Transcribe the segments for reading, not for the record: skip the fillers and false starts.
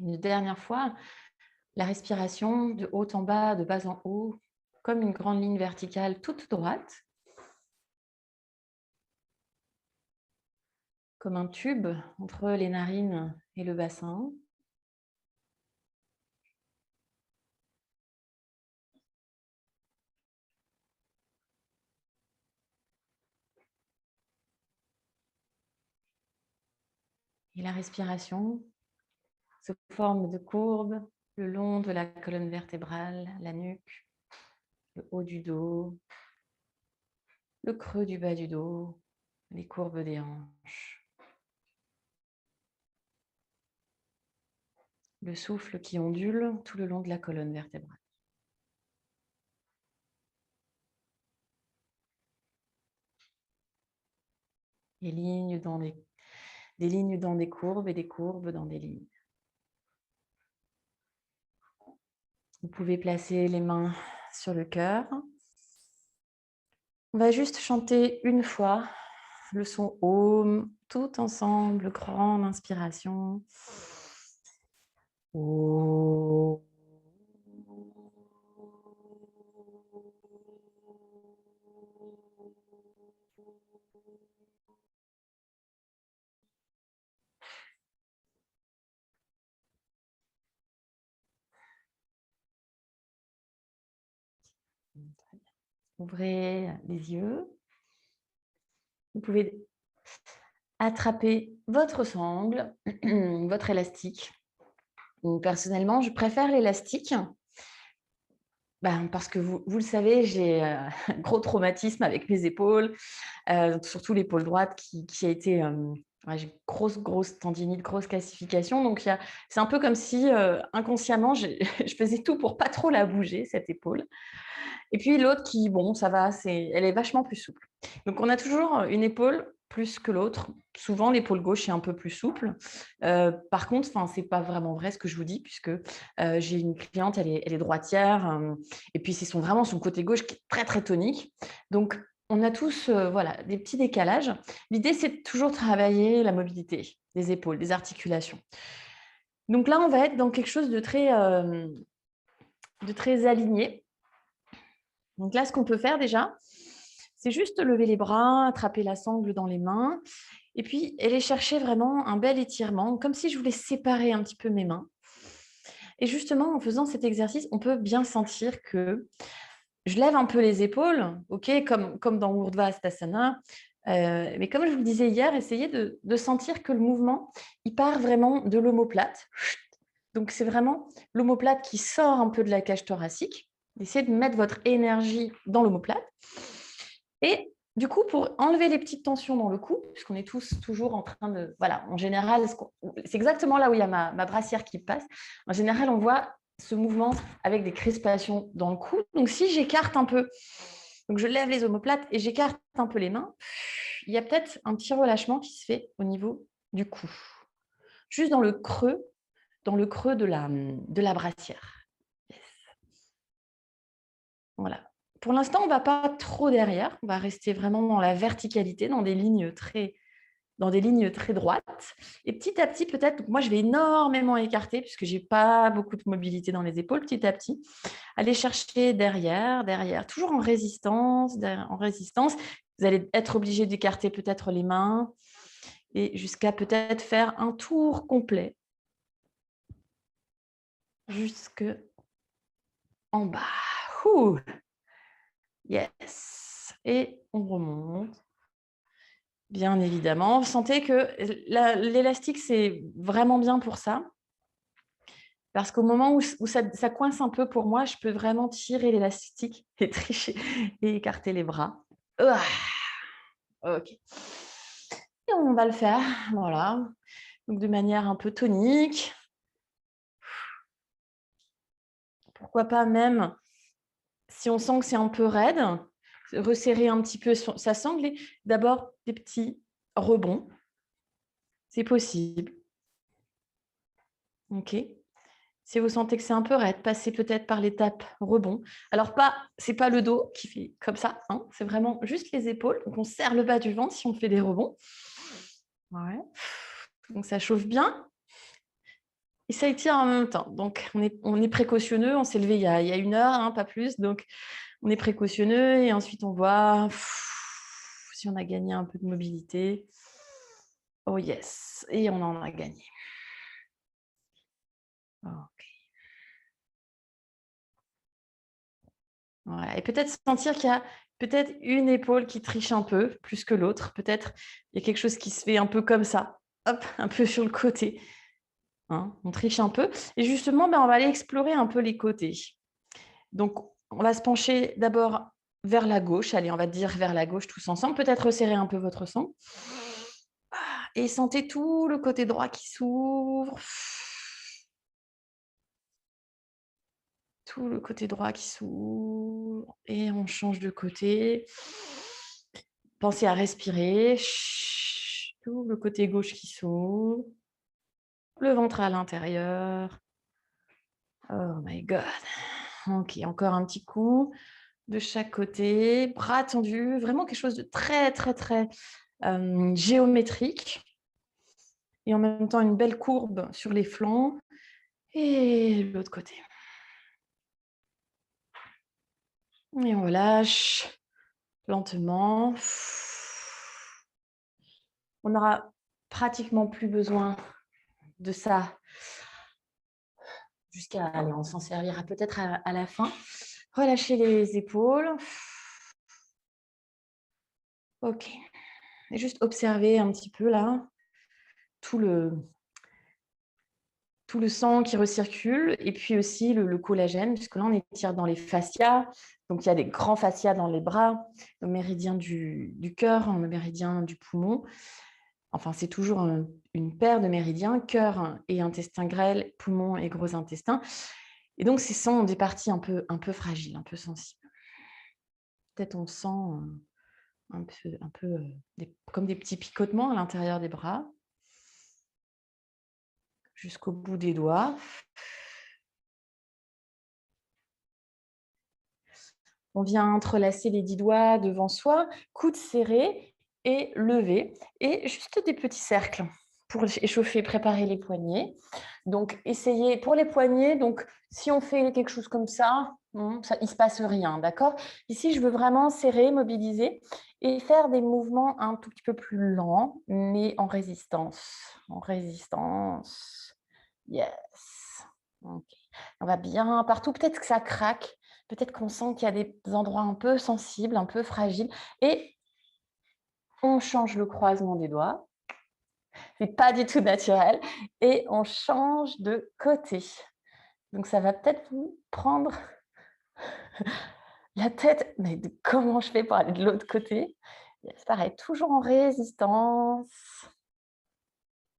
Une dernière fois, la respiration de haut en bas, de bas en haut, comme une grande ligne verticale toute droite, comme un tube entre les narines et le bassin. Et la respiration se forme de courbes le long de la colonne vertébrale, la nuque, le haut du dos, le creux du bas du dos, les courbes des hanches. Le souffle qui ondule tout le long de la colonne vertébrale. Des lignes dans des lignes dans des courbes et des courbes dans des lignes. Vous pouvez placer les mains sur le cœur. On va juste chanter une fois le son Om, tout ensemble, grande inspiration. Om. Ouvrez les yeux. Vous pouvez attraper votre sangle, votre élastique. Personnellement, je préfère l'élastique parce que vous le savez, j'ai un gros traumatisme avec mes épaules, surtout l'épaule droite qui a été... j'ai grosse tendinite, grosse calcification. Donc, c'est un peu comme si inconsciemment, je faisais tout pour pas trop la bouger, cette épaule. Et puis l'autre qui, bon, ça va, elle est vachement plus souple. Donc, on a toujours une épaule plus que l'autre. Souvent, l'épaule gauche est un peu plus souple. Par contre, ce n'est pas vraiment vrai ce que je vous dis, puisque j'ai une cliente, elle est droitière, et puis c'est vraiment son côté gauche qui est très, très tonique. Donc, on a tous des petits décalages. L'idée, c'est de toujours travailler la mobilité des épaules, des articulations. Donc là, on va être dans quelque chose de très aligné. Donc là, ce qu'on peut faire déjà, c'est juste lever les bras, attraper la sangle dans les mains et puis aller chercher vraiment un bel étirement, comme si je voulais séparer un petit peu mes mains. Et justement, en faisant cet exercice, on peut bien sentir que je lève un peu les épaules, comme dans Urdhva Hastasana. Mais comme je vous le disais hier, essayez de sentir que le mouvement, il part vraiment de l'omoplate. Donc, c'est vraiment l'omoplate qui sort un peu de la cage thoracique. Essayez de mettre votre énergie dans l'omoplate. Et du coup, pour enlever les petites tensions dans le cou, puisqu'on est tous toujours en train de... Voilà, en général, c'est exactement là où il y a ma brassière qui passe. En général, on voit ce mouvement avec des crispations dans le cou. Donc, si j'écarte un peu, donc je lève les omoplates et j'écarte un peu les mains, il y a peut-être un petit relâchement qui se fait au niveau du cou. Juste dans le creux de la brassière. Yes. Voilà. Pour l'instant, on ne va pas trop derrière. On va rester vraiment dans la verticalité, dans des lignes très droites. Et petit à petit, peut-être, moi, je vais énormément écarter puisque je n'ai pas beaucoup de mobilité dans les épaules. Petit à petit, aller chercher derrière, toujours en résistance, Vous allez être obligé d'écarter peut-être les mains et jusqu'à peut-être faire un tour complet jusque en bas. Ouh. Yes. Et on remonte. Bien évidemment. Vous sentez que l'élastique, c'est vraiment bien pour ça. Parce qu'au moment où ça coince un peu pour moi, je peux vraiment tirer l'élastique et tricher et écarter les bras. OK. Et on va le faire, voilà. Donc de manière un peu tonique. Pourquoi pas même, si on sent que c'est un peu raide, resserrer un petit peu sa sangle. D'abord, des petits rebonds. C'est possible. OK. Si vous sentez que c'est un peu raide, passez peut-être par l'étape rebond. Alors, c'est pas le dos qui fait comme ça, hein, c'est vraiment juste les épaules. Donc, on serre le bas du ventre si on fait des rebonds. Ouais. Donc, ça chauffe bien. et ça étire en même temps. Donc, on est précautionneux. On s'est levé il y a 1 heure, hein, pas plus. Donc, on est précautionneux et ensuite, on voit si on a gagné un peu de mobilité. Oh yes, et on en a gagné. Ok. Voilà. Et peut-être sentir qu'il y a peut-être une épaule qui triche un peu plus que l'autre. Peut-être il y a quelque chose qui se fait un peu comme ça, hop, un peu sur le côté. Hein, on triche un peu. Et justement, on va aller explorer un peu les côtés. Donc, on va se pencher d'abord vers la gauche. Allez, on va dire vers la gauche tous ensemble. Peut-être resserrer un peu votre sang. Et sentez tout le côté droit qui s'ouvre. Tout le côté droit qui s'ouvre. Et on change de côté. Pensez à respirer. Tout le côté gauche qui s'ouvre. Le ventre à l'intérieur. Oh my God. Ok, encore un petit coup de chaque côté. Bras tendus. Vraiment quelque chose de très, très, très géométrique. Et en même temps, une belle courbe sur les flancs. Et l'autre côté. Et on relâche lentement. On n'aura pratiquement plus besoin de ça jusqu'à... Allez, on s'en servira peut-être à la fin. Relâchez les épaules. Ok. Et juste observer un petit peu là tout le sang qui recircule et puis aussi le collagène, puisque là, on étire dans les fascias. Donc, il y a des grands fascias dans les bras, le méridien du cœur, le méridien du poumon. Enfin, c'est toujours une paire de méridiens, cœur et intestin grêle, poumon et gros intestin. Et donc, ce sont des parties un peu fragiles, un peu sensibles. Peut-être on sent un peu comme des petits picotements à l'intérieur des bras, jusqu'au bout des doigts. On vient entrelacer les 10 doigts devant soi, coudes serrés et levés. Et juste des petits cercles pour échauffer, préparer les poignets. Donc, essayez pour les poignets. Donc, si on fait quelque chose comme ça, il ne se passe rien, d'accord? Ici, je veux vraiment serrer, mobiliser et faire des mouvements un tout petit peu plus lents, mais en résistance. En résistance. Yes. Okay. On va bien partout. Peut-être que ça craque. Peut-être qu'on sent qu'il y a des endroits un peu sensibles, un peu fragiles. Et on change le croisement des doigts. Ce n'est pas du tout naturel. Et on change de côté. Donc, ça va peut-être vous prendre la tête. Mais comment je fais pour aller de l'autre côté? C'est pareil, toujours en résistance.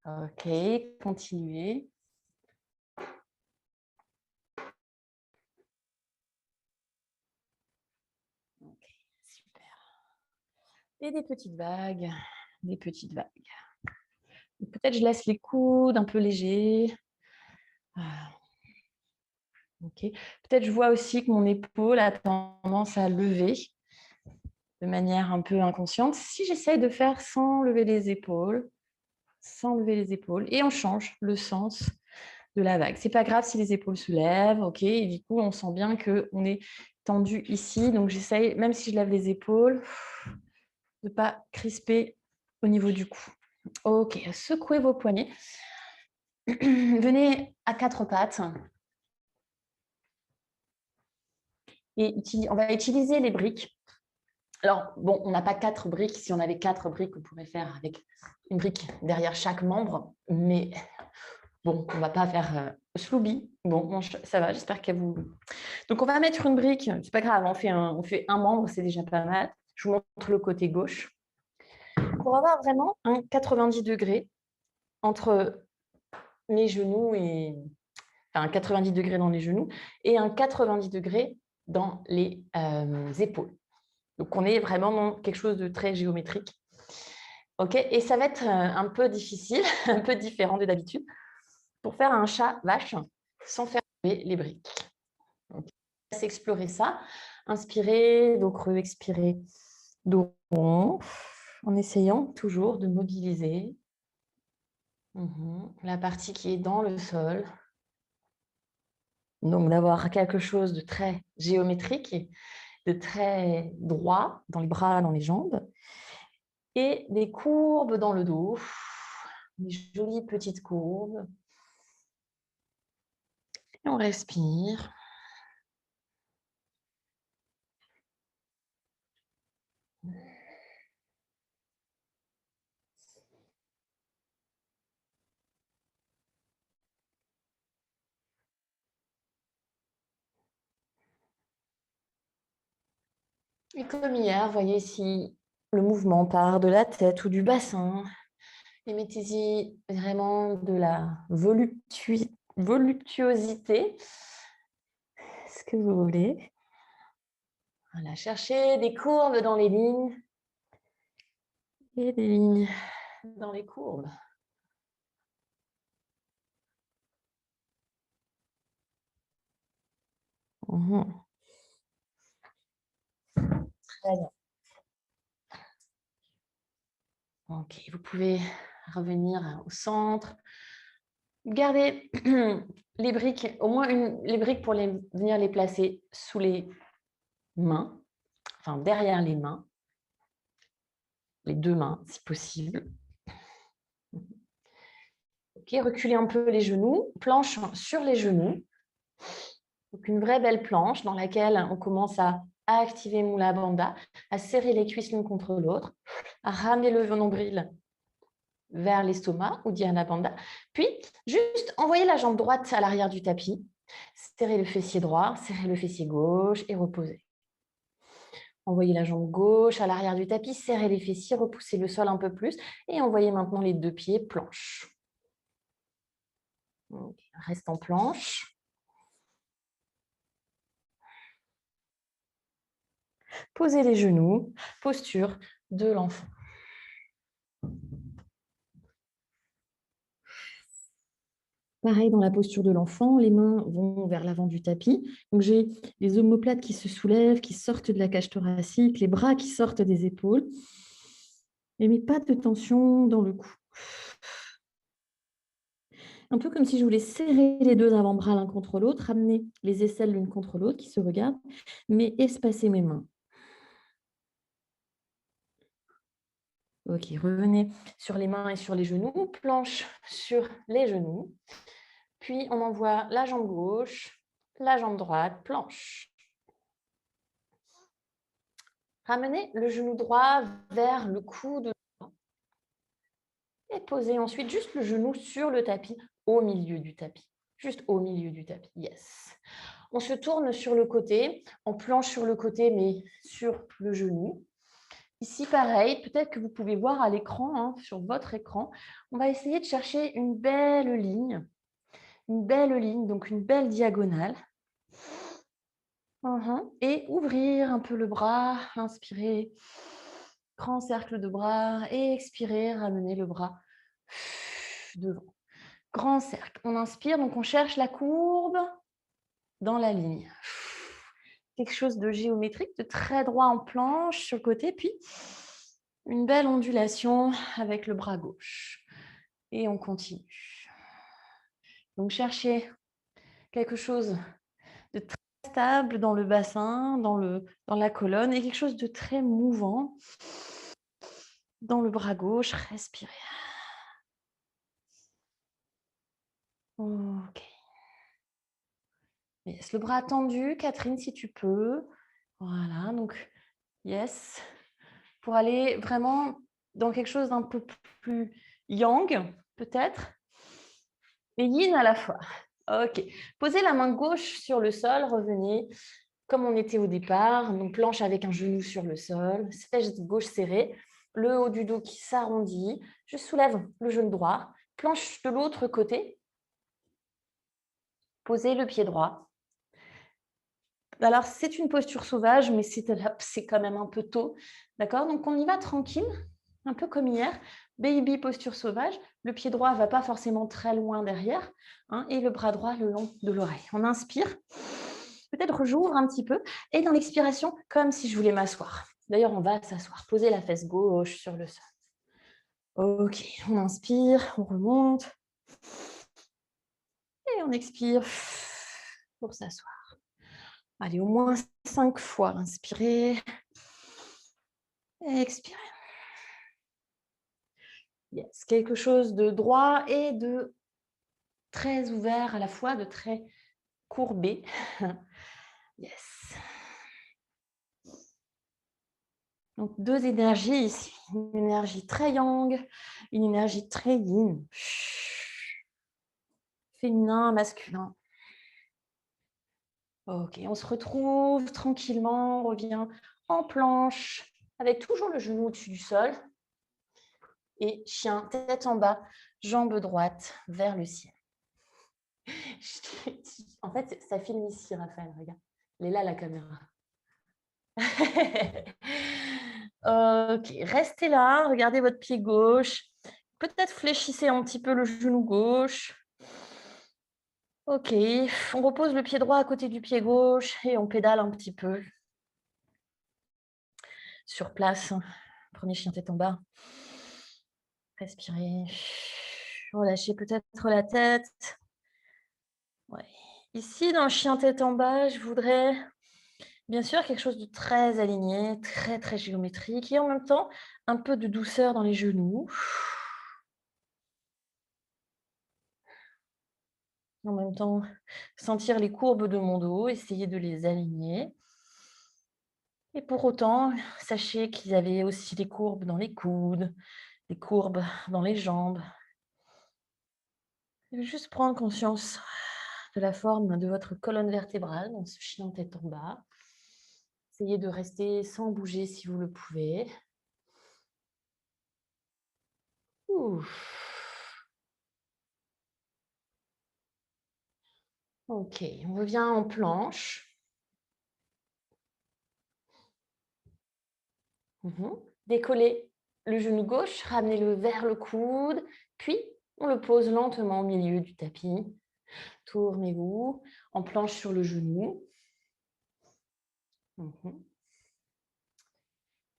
Ok, continuez. Ok, super. Et des petites vagues, des petites vagues. Peut-être je laisse les coudes un peu légers. Okay. Peut-être je vois aussi que mon épaule a tendance à lever de manière un peu inconsciente. Si j'essaye de faire sans lever les épaules, et on change le sens de la vague. C'est pas grave si les épaules se lèvent, ok. Et du coup, on sent bien qu'on est tendu ici. Donc j'essaye, même si je lève les épaules, de ne pas crisper au niveau du cou. Ok, secouez vos poignets. Venez à 4 pattes. Et on va utiliser les briques. Alors, bon, on n'a pas 4 briques. Si on avait 4 briques, on pourrait faire avec une brique derrière chaque membre. Mais bon, on ne va pas faire Slooby. Bon, ça va, j'espère qu'elle vous... Donc, on va mettre une brique. C'est pas grave, on fait un membre, c'est déjà pas mal. Je vous montre le côté gauche. Pour avoir vraiment un 90 degrés entre mes genoux et... Enfin, un 90 degrés dans les genoux et un 90 degrés dans les épaules. Donc, on est vraiment dans quelque chose de très géométrique. OK, et ça va être un peu difficile, un peu différent de d'habitude, pour faire un chat-vache sans faire les briques. Donc, on va s'explorer ça. Inspirez, dos creux, expirez, dos rond, en essayant toujours de mobiliser La partie qui est dans le sol. Donc, d'avoir quelque chose de très géométrique, de très droit dans les bras, dans les jambes, et des courbes dans le dos, des jolies petites courbes. Et on respire. Et comme hier, voyez si le mouvement part de la tête ou du bassin. Et mettez-y vraiment de la voluptuosité, ce que vous voulez. Voilà, cherchez des courbes dans les lignes et des lignes dans les courbes. Très bien. Ok, vous pouvez revenir au centre. Gardez les briques, au moins les briques pour venir les placer sous les mains, enfin derrière les mains, les deux mains si possible. Ok, reculez un peu les genoux, planche sur les genoux. Donc une vraie belle planche dans laquelle on commence à activer Mula Bandha, à serrer les cuisses l'une contre l'autre, à ramener le nombril vers l'estomac ou Dhyana Bandha. Puis, juste envoyer la jambe droite à l'arrière du tapis, serrer le fessier droit, serrer le fessier gauche et reposer. Envoyez la jambe gauche à l'arrière du tapis, serrez les fessiers, repoussez le sol un peu plus et envoyez maintenant les deux pieds planche. Donc, reste en planche. Posez les genoux, posture de l'enfant. Pareil, dans la posture de l'enfant, les mains vont vers l'avant du tapis. Donc, j'ai les omoplates qui se soulèvent, qui sortent de la cage thoracique, les bras qui sortent des épaules. Et pas de tension dans le cou. Un peu comme si je voulais serrer les deux avant-bras l'un contre l'autre, ramener les aisselles l'une contre l'autre qui se regardent, mais espacer mes mains. Ok, revenez sur les mains et sur les genoux, planche sur les genoux. Puis, on envoie la jambe gauche, la jambe droite, planche. Ramenez le genou droit vers le coude et posez ensuite juste le genou sur le tapis, au milieu du tapis. Juste au milieu du tapis, yes. On se tourne sur le côté, on planche sur le côté, mais sur le genou. Ici, pareil, peut-être que vous pouvez voir à l'écran, sur votre écran, on va essayer de chercher une belle ligne, donc une belle diagonale. Et ouvrir un peu le bras, inspirez, grand cercle de bras, et expirez, ramenez le bras devant. Grand cercle, on inspire, donc on cherche la courbe dans la ligne. Quelque chose de géométrique, de très droit en planche sur le côté, puis une belle ondulation avec le bras gauche. Et on continue. Donc, cherchez quelque chose de très stable dans le bassin, dans la colonne, et quelque chose de très mouvant dans le bras gauche. Respirez. Ok. Yes. Le bras tendu, Catherine, si tu peux. Voilà, donc, yes. Pour aller vraiment dans quelque chose d'un peu plus yang, peut-être, et yin à la fois. Ok. Posez la main gauche sur le sol, revenez comme on était au départ, donc planche avec un genou sur le sol, fesse gauche serrée, le haut du dos qui s'arrondit. Je soulève le genou droit, planche de l'autre côté, posez le pied droit. Alors, c'est une posture sauvage, mais c'est quand même un peu tôt. D'accord? Donc, on y va tranquille, un peu comme hier. Baby posture sauvage. Le pied droit ne va pas forcément très loin derrière, et le bras droit le long de l'oreille. On inspire. Peut-être j'ouvre un petit peu. Et dans l'expiration, comme si je voulais m'asseoir. D'ailleurs, on va s'asseoir. Posez la fesse gauche sur le sol. Ok, on inspire, on remonte. Et on expire pour s'asseoir. Allez, au moins 5 fois. Inspirez. Expirez. Yes. Quelque chose de droit et de très ouvert à la fois, de très courbé. Yes. Donc, deux énergies ici. Une énergie très yang, une énergie très yin. Féminin, masculin. Ok, on se retrouve tranquillement, on revient en planche, avec toujours le genou au-dessus du sol. Et chien, tête en bas, jambe droite vers le ciel. En fait, ça filme ici, Raphaël, regarde. Elle est là, la caméra. Ok, restez là, regardez votre pied gauche. Peut-être fléchissez un petit peu le genou gauche. Ok, on repose le pied droit à côté du pied gauche et on pédale un petit peu. Sur place, prenez chien tête en bas. Respirez. Relâchez peut-être la tête. Ouais. Ici, dans le chien tête en bas, je voudrais bien sûr quelque chose de très aligné, très, très géométrique et en même temps, un peu de douceur dans les genoux. En même temps, sentir les courbes de mon dos, essayer de les aligner. Et pour autant, sachez qu'il y avait aussi des courbes dans les coudes, des courbes dans les jambes. Et juste prendre conscience de la forme de votre colonne vertébrale dans ce chien tête en bas. Essayez de rester sans bouger si vous le pouvez. Ok, on revient en planche. Décollez le genou gauche, ramenez-le vers le coude, puis on le pose lentement au milieu du tapis. Tournez-vous en planche sur le genou.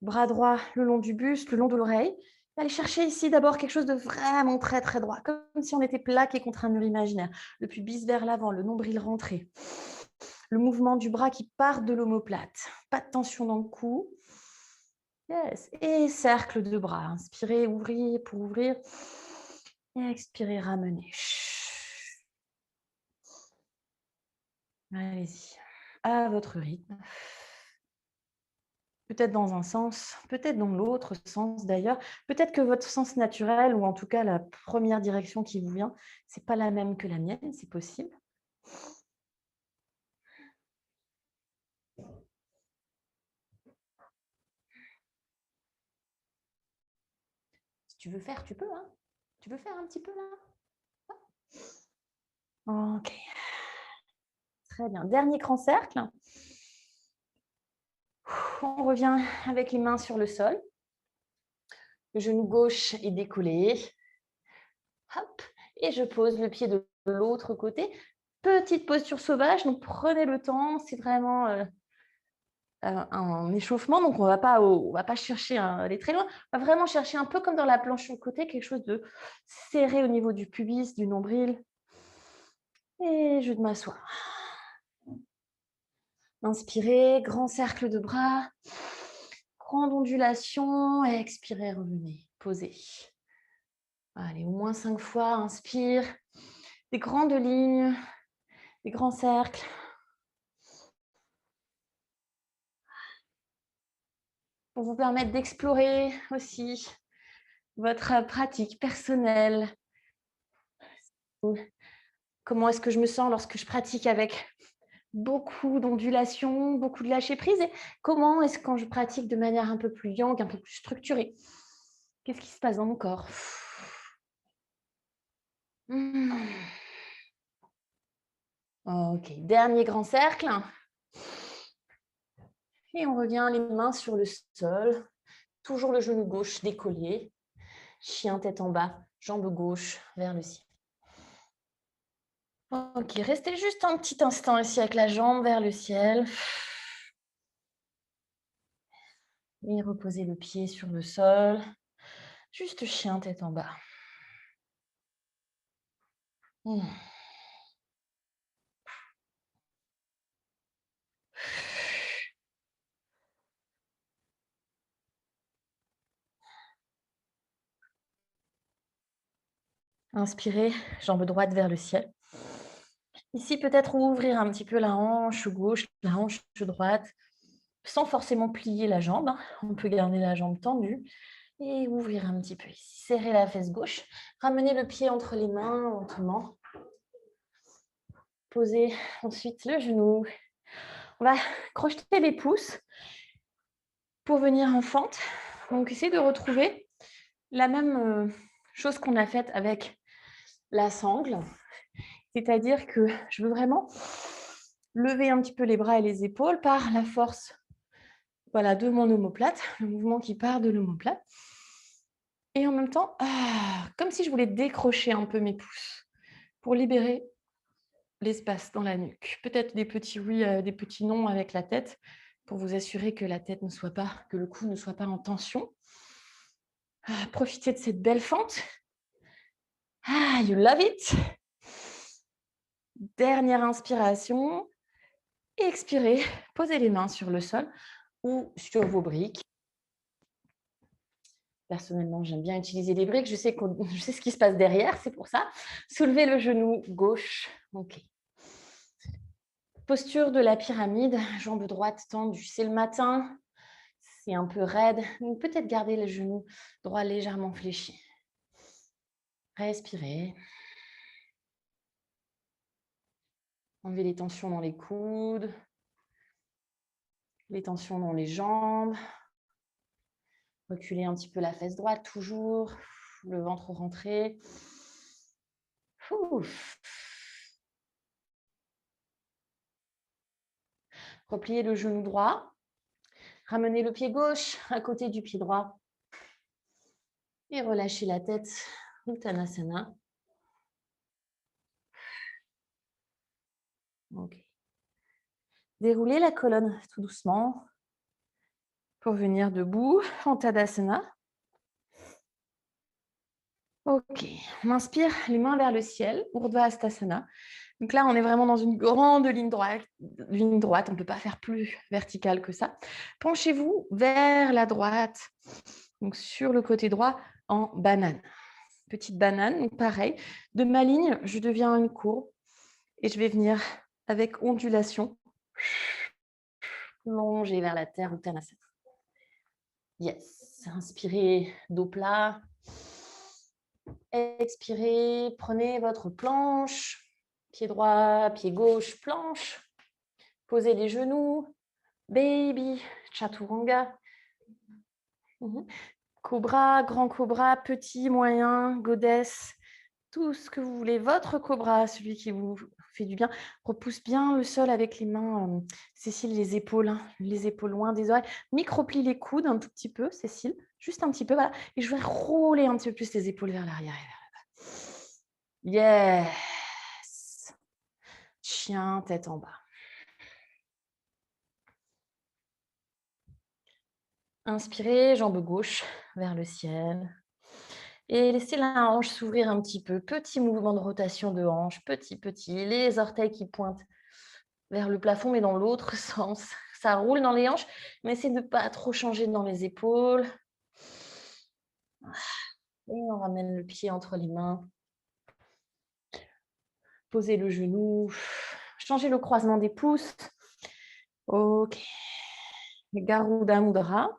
Bras droit le long du buste, le long de l'oreille. Allez chercher ici d'abord quelque chose de vraiment très très droit, comme si on était plaqué contre un mur imaginaire. Le pubis vers l'avant, le nombril rentré. Le mouvement du bras qui part de l'omoplate. Pas de tension dans le cou. Yes. Et cercle de bras. Inspirez, ouvrez pour ouvrir. Et expirez, ramenez. Allez-y. À votre rythme. Peut-être dans un sens, peut-être dans l'autre sens d'ailleurs. Peut-être que votre sens naturel, ou en tout cas la première direction qui vous vient, ce n'est pas la même que la mienne, c'est possible. Si tu veux faire, tu peux. Hein. Tu veux faire un petit peu là? Ok. Très bien. Dernier grand cercle. On revient avec les mains sur le sol. Le genou gauche est décollé. Hop. Et je pose le pied de l'autre côté. Petite posture sauvage, donc prenez le temps. C'est vraiment un échauffement, donc on va pas chercher à aller très loin. On va vraiment chercher un peu comme dans la planche sur le côté, quelque chose de serré au niveau du pubis, du nombril. Et je vais m'asseoir. Inspirez, grand cercle de bras. Grande ondulation, et expirez, revenez, posez. Allez, au moins 5 fois, inspire. Des grandes lignes, des grands cercles. Pour vous permettre d'explorer aussi votre pratique personnelle. Comment est-ce que je me sens lorsque je pratique avec beaucoup d'ondulation, beaucoup de lâcher prise, et comment est-ce quand je pratique de manière un peu plus yang, un peu plus structurée? Qu'est-ce qui se passe dans mon corps? Ok, dernier grand cercle. Et on revient les mains sur le sol. Toujours le genou gauche décollé. Chien tête en bas, jambe gauche vers le ciel. Ok, restez juste un petit instant ici avec la jambe vers le ciel. Et reposez le pied sur le sol. Juste chien, tête en bas. Mmh. Inspirez, jambe droite vers le ciel. Ici, peut-être ouvrir un petit peu la hanche gauche, la hanche droite, sans forcément plier la jambe, hein. On peut garder la jambe tendue et ouvrir un petit peu ici. Serrer la fesse gauche. Ramener le pied entre les mains lentement. Posez ensuite le genou. On va crocheter les pouces pour venir en fente. Donc, essayez de retrouver la même chose qu'on a faite avec la sangle. C'est-à-dire que je veux vraiment lever un petit peu les bras et les épaules par la force, voilà, de mon omoplate, le mouvement qui part de l'omoplate. Et en même temps, comme si je voulais décrocher un peu mes pouces pour libérer l'espace dans la nuque. Peut-être des petits oui, des petits non avec la tête pour vous assurer que la tête ne soit pas, que le cou ne soit pas en tension. Profitez de cette belle fente. You love it. Dernière inspiration. Expirez. Posez les mains sur le sol ou sur vos briques. Personnellement, j'aime bien utiliser les briques. Je sais ce qui se passe derrière, c'est pour ça. Soulevez le genou gauche. OK. Posture de la pyramide, jambe droite tendue. C'est le matin, c'est un peu raide. Donc peut-être garder le genou droit légèrement fléchi. Respirez. Enlevez les tensions dans les coudes, les tensions dans les jambes. Reculez un petit peu la fesse droite, toujours. Le ventre rentré. Ouf. Repliez le genou droit. Ramenez le pied gauche à côté du pied droit. Et relâchez la tête. Uttanasana. Ok. Déroulez la colonne tout doucement pour venir debout en Tadasana. Ok. On inspire les mains vers le ciel. Urdhva Hastasana. Donc là, on est vraiment dans une grande ligne droite. On ne peut pas faire plus vertical que ça. Penchez-vous vers la droite, donc sur le côté droit, en banane. Petite banane, donc pareil. De ma ligne, je deviens une courbe et je vais venir avec ondulation plonger vers la terre, Uttanasana. Yes. Inspirez, dos plat. Expirez, prenez votre planche. Pied droit, pied gauche, planche. Posez les genoux. Baby, chaturanga. Cobra, grand cobra, petit, moyen, goddess. Tout ce que vous voulez. Votre cobra, celui qui vous fait du bien. Repousse bien le sol avec les mains. Cécile, les épaules loin des oreilles. Micro-plie les coudes un tout petit peu, Cécile. Juste un petit peu, voilà. Et je vais rouler un petit peu plus les épaules vers l'arrière et vers le bas. Yes. Chien, tête en bas. Inspirez, jambe gauche vers le ciel. Et laissez la hanche s'ouvrir un petit peu. Petit mouvement de rotation de hanche, petit. Les orteils qui pointent vers le plafond, mais dans l'autre sens. Ça roule dans les hanches, mais essayez de ne pas trop changer dans les épaules. Et on ramène le pied entre les mains. Posez le genou. Changez le croisement des pouces. Ok. Garuda Mudra.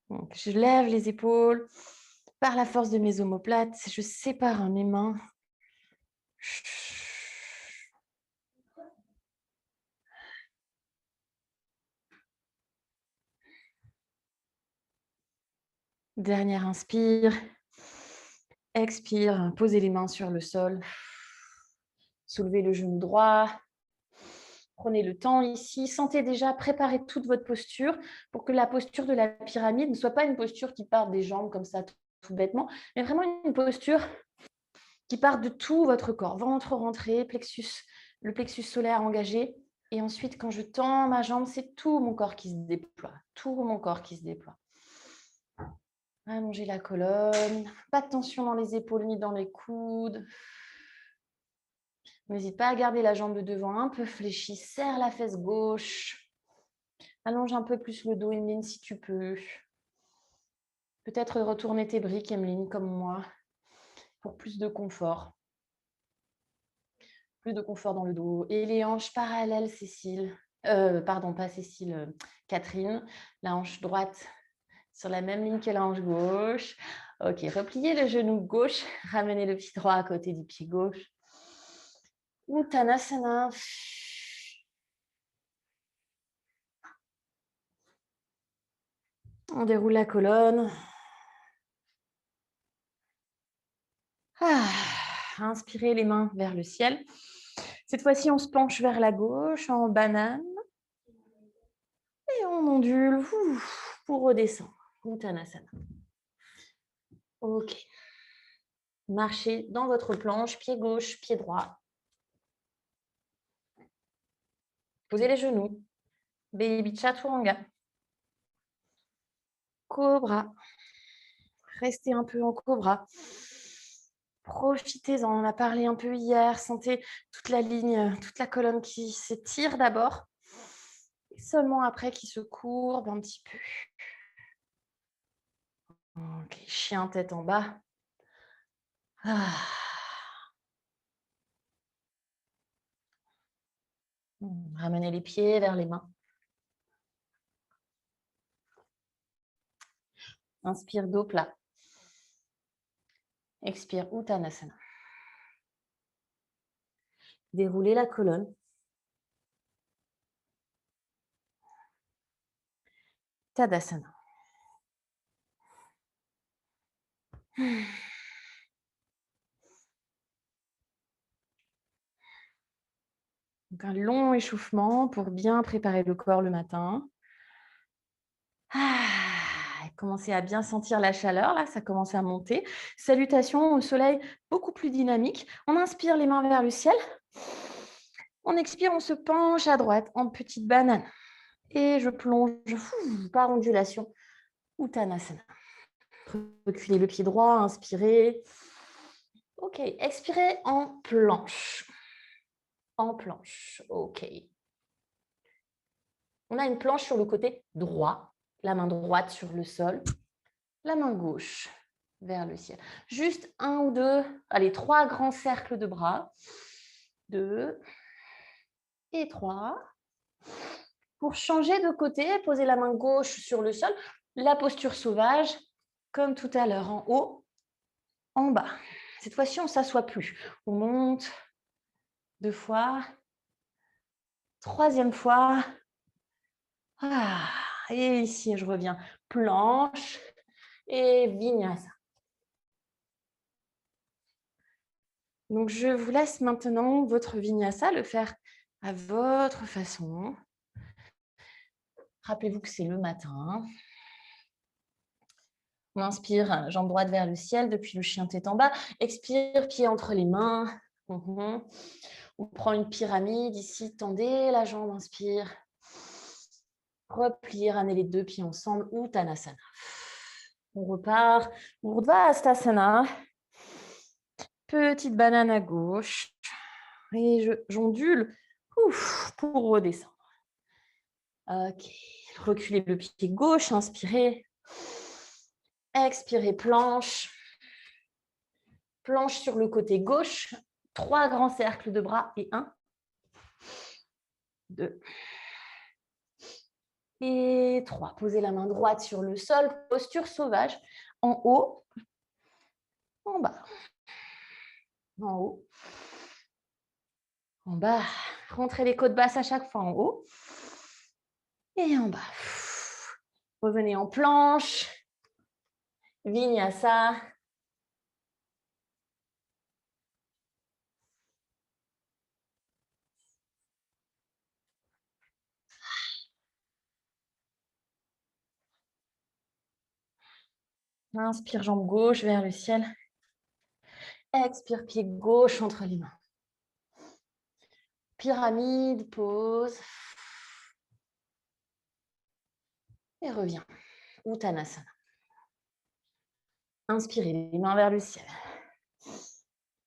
Donc, je lève les épaules par la force de mes omoplates. Je sépare mes mains. Dernière inspire. Expire. Posez les mains sur le sol. Soulevez le genou droit. Prenez le temps ici. Sentez déjà préparer toute votre posture pour que la posture de la pyramide ne soit pas une posture qui part des jambes comme ça tout bêtement, mais vraiment une posture qui part de tout votre corps. Ventre rentré, le plexus solaire engagé. Et ensuite, quand je tends ma jambe, c'est tout mon corps qui se déploie. Tout mon corps qui se déploie. Allongez la colonne. Pas de tension dans les épaules ni dans les coudes. N'hésite pas à garder la jambe de devant un peu fléchie. Serre la fesse gauche. Allonge un peu plus le dos, Emeline, si tu peux. Peut-être retourner tes briques, Emeline, comme moi, pour plus de confort. Plus de confort dans le dos. Et les hanches parallèles, Cécile. Pardon, pas Cécile, Catherine. La hanche droite sur la même ligne que la hanche gauche. Ok, repliez le genou gauche. Ramenez le pied droit à côté du pied gauche. Uttanasana. On déroule la colonne. Inspirez les mains vers le ciel. Cette fois-ci, on se penche vers la gauche en banane. Et on ondule pour redescendre. Uttanasana. Ok. Marchez dans votre planche, pied gauche, pied droit. Posez les genoux. Baby Chaturanga. Cobra. Restez un peu en cobra. Profitez-en, on en a parlé un peu hier. Sentez toute la ligne, toute la colonne qui s'étire d'abord. Et seulement après qui se courbe un petit peu. Ok, chien tête en bas. Ramenez les pieds vers les mains. Inspire, dos plat. Expire, Uttanasana. Déroulez la colonne. Tadasana. Donc un long échauffement pour bien préparer le corps le matin. Commencez à bien sentir la chaleur, là, ça commence à monter. Salutations au soleil, beaucoup plus dynamique. On inspire les mains vers le ciel. On expire, on se penche à droite en petite banane. Et je plonge par ondulation. Uttanasana. Reculez le pied droit, inspirez. Ok, expirez en planche. En planche, ok. On a une planche sur le côté droit, la main droite sur le sol, la main gauche vers le ciel. Juste un ou deux, allez, 3 grands cercles de bras. 2 et 3. Pour changer de côté, posez la main gauche sur le sol. La posture sauvage, comme tout à l'heure, en haut, en bas. Cette fois-ci, on ne s'assoit plus. On monte 2 fois. 3e fois. Et ici, je reviens. Planche et vinyasa. Donc, je vous laisse maintenant votre vinyasa, le faire à votre façon. Rappelez-vous que c'est le matin. On inspire, jambe droite vers le ciel depuis le chien tête en bas. Expire, pied entre les mains. On prend une pyramide ici. Tendez la jambe, inspire. Replier, ramener les 2 pieds ensemble. Uttanasana. On repart. Urdhva-hastasana. Petite banane à gauche. Et j'ondule pour redescendre. Ok. Reculez le pied gauche. Inspirez. Expirez, planche. Planche sur le côté gauche. 3 grands cercles de bras et 1, 2 et 3. Posez la main droite sur le sol. Posture sauvage. En haut. En bas. En haut. En bas. Rentrez les côtes basses à chaque fois en haut. Et en bas. Revenez en planche. Vinyasa. Inspire, jambe gauche vers le ciel. Expire, pied gauche entre les mains. Pyramide, pause. Et reviens. Uttanasana. Inspirez, les mains vers le ciel.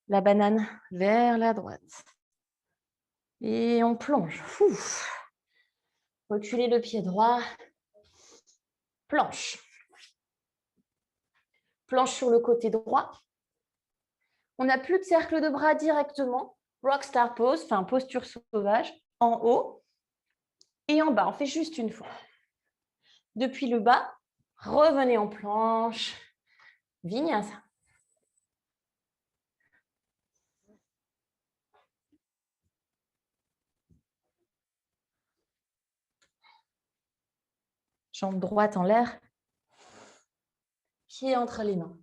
La banane vers la droite. Et on plonge. Ouf. Reculez le pied droit. Planche. Planche sur le côté droit. On n'a plus de cercle de bras directement. Rockstar pose, enfin posture sauvage, en haut et en bas. On fait juste une fois. Depuis le bas, revenez en planche. Vinyasa. Jambe droite en l'air. Pied entre les mains.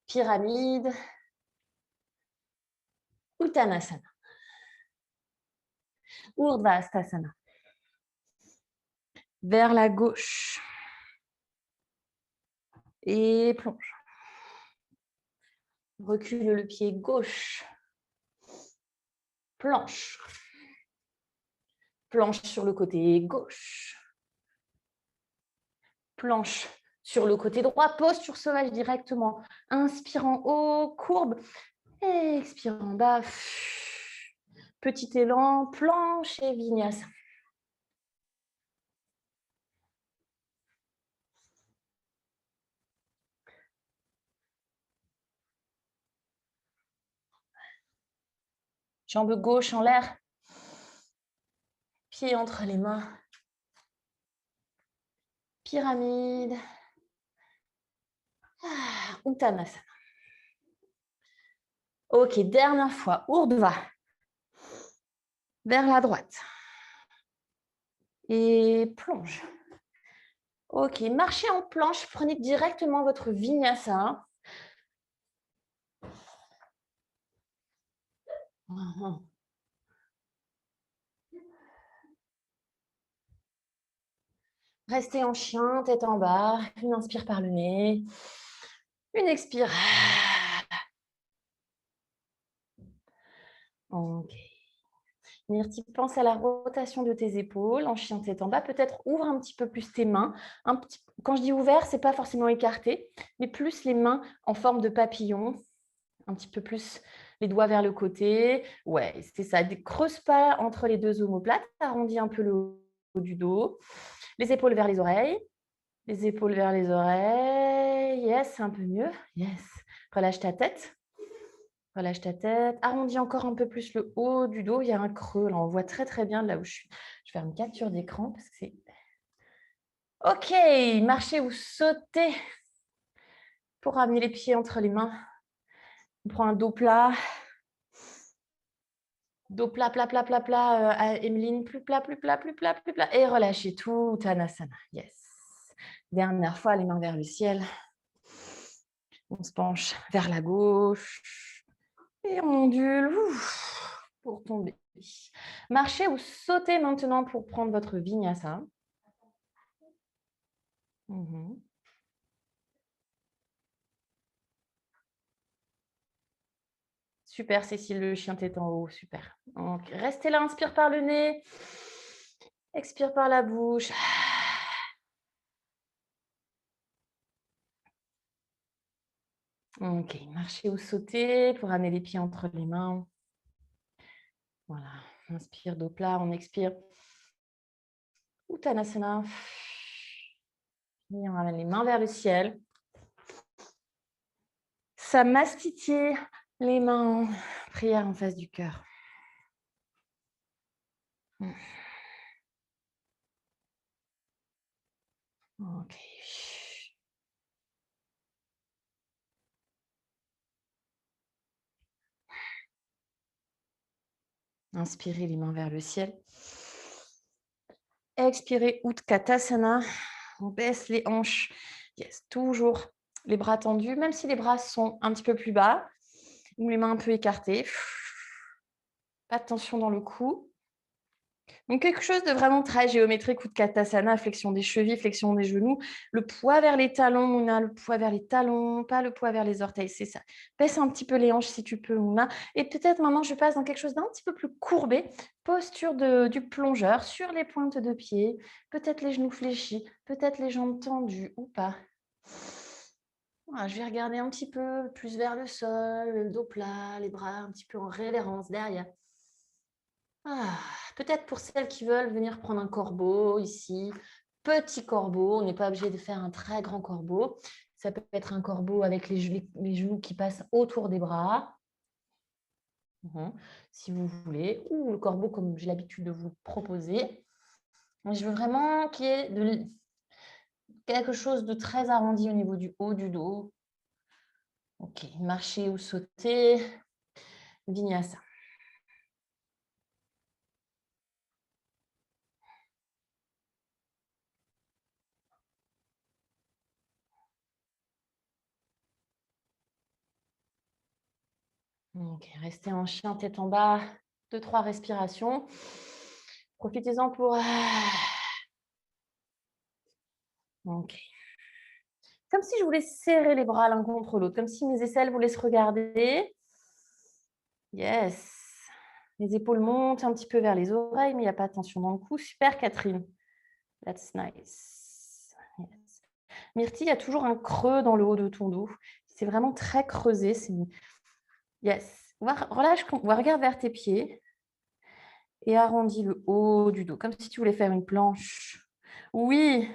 Pyramide. Uttanasana. Urdhva-hastasana. Vers la gauche. Et plonge. Recule le pied gauche. Planche. Planche sur le côté gauche. Planche sur le côté droit. Posture sauvage directement. Inspire en haut, courbe. Expire en bas. Petit élan, planche et vinyasa. Jambe gauche en l'air. Pied entre les mains. Pyramide. Uttanasana. Ok, dernière fois. Urdhva. Vers la droite. Et plonge. Ok, marchez en planche. Prenez directement votre vinyasa. Restez en chien, tête en bas. Une inspire par le nez. Une expire. Ok. Myrti, pense à la rotation de tes épaules, en chien tête en bas. Peut-être ouvre un petit peu plus tes mains. Quand je dis ouvert, ce n'est pas forcément écarté, mais plus les mains en forme de papillon. Un petit peu plus les doigts vers le côté. Ouais, c'est ça. Creuse pas entre les deux omoplates. Arrondis un peu le haut du dos. Les épaules vers les oreilles. Les épaules vers les oreilles. Yes, un peu mieux. Yes. Relâche ta tête. Relâche ta tête. Arrondis encore un peu plus le haut du dos. Il y a un creux. Là, on voit très, très bien là où je suis. Je vais faire une capture d'écran parce que c'est... OK. Marcher ou sauter pour ramener les pieds entre les mains. On prend un dos plat. Dos plat, plat, plat, plat, plat. Emeline, plus plat, plus plat, plus plat, plus plat. Et relâchez tout. Uttanasana. Yes. Dernière fois, les mains vers le ciel. On se penche vers la gauche. Et on ondule pour tomber. Marchez ou sautez maintenant pour prendre votre vinyasa. Super, Cécile, le chien tête en haut. Super. Donc, restez là, inspire par le nez. Expire par la bouche. Ok, marchez ou sautez pour amener les pieds entre les mains. Voilà, inspire, dos plat, on expire. Uttanasana. Et on ramène les mains vers le ciel. Samastiti, les mains, prière en face du cœur. Ok. Inspirez les mains vers le ciel. Expirez, Utkatasana. On baisse les hanches. Yes, toujours les bras tendus, même si les bras sont un petit peu plus bas ou les mains un peu écartées. Pas de tension dans le cou. Donc, quelque chose de vraiment très géométrique, Utkatasana, flexion des chevilles, flexion des genoux. Le poids vers les talons, Mouna, le poids vers les talons, pas le poids vers les orteils, c'est ça. Baisse un petit peu les hanches si tu peux, Mouna. Et peut-être maintenant, je passe dans quelque chose d'un petit peu plus courbé. Posture du plongeur sur les pointes de pied. Peut-être les genoux fléchis, peut-être les jambes tendues ou pas. Voilà, je vais regarder un petit peu plus vers le sol, le dos plat, les bras un petit peu en révérence derrière. Ah, peut-être pour celles qui veulent venir prendre un corbeau ici, petit corbeau, on n'est pas obligé de faire un très grand corbeau. Ça peut être un corbeau avec les genoux qui passent autour des bras, si vous voulez, ou le corbeau comme j'ai l'habitude de vous proposer. Mais je veux vraiment qu'il y ait quelque chose de très arrondi au niveau du haut du dos. Ok, marcher ou sauter, vinyasa. Ok, restez en chien tête en bas, 2-3 respirations. Profitez-en pour... Ok. Comme si je voulais serrer les bras l'un contre l'autre, comme si mes aisselles voulaient se regarder. Yes. Les épaules montent un petit peu vers les oreilles, mais il n'y a pas de tension dans le cou. Super, Catherine. That's nice. Yes. Myrtille, il y a toujours un creux dans le haut de ton dos. C'est vraiment très creusé. Yes. Relâche, regarde vers tes pieds et arrondis le haut du dos, comme si tu voulais faire une planche. Oui.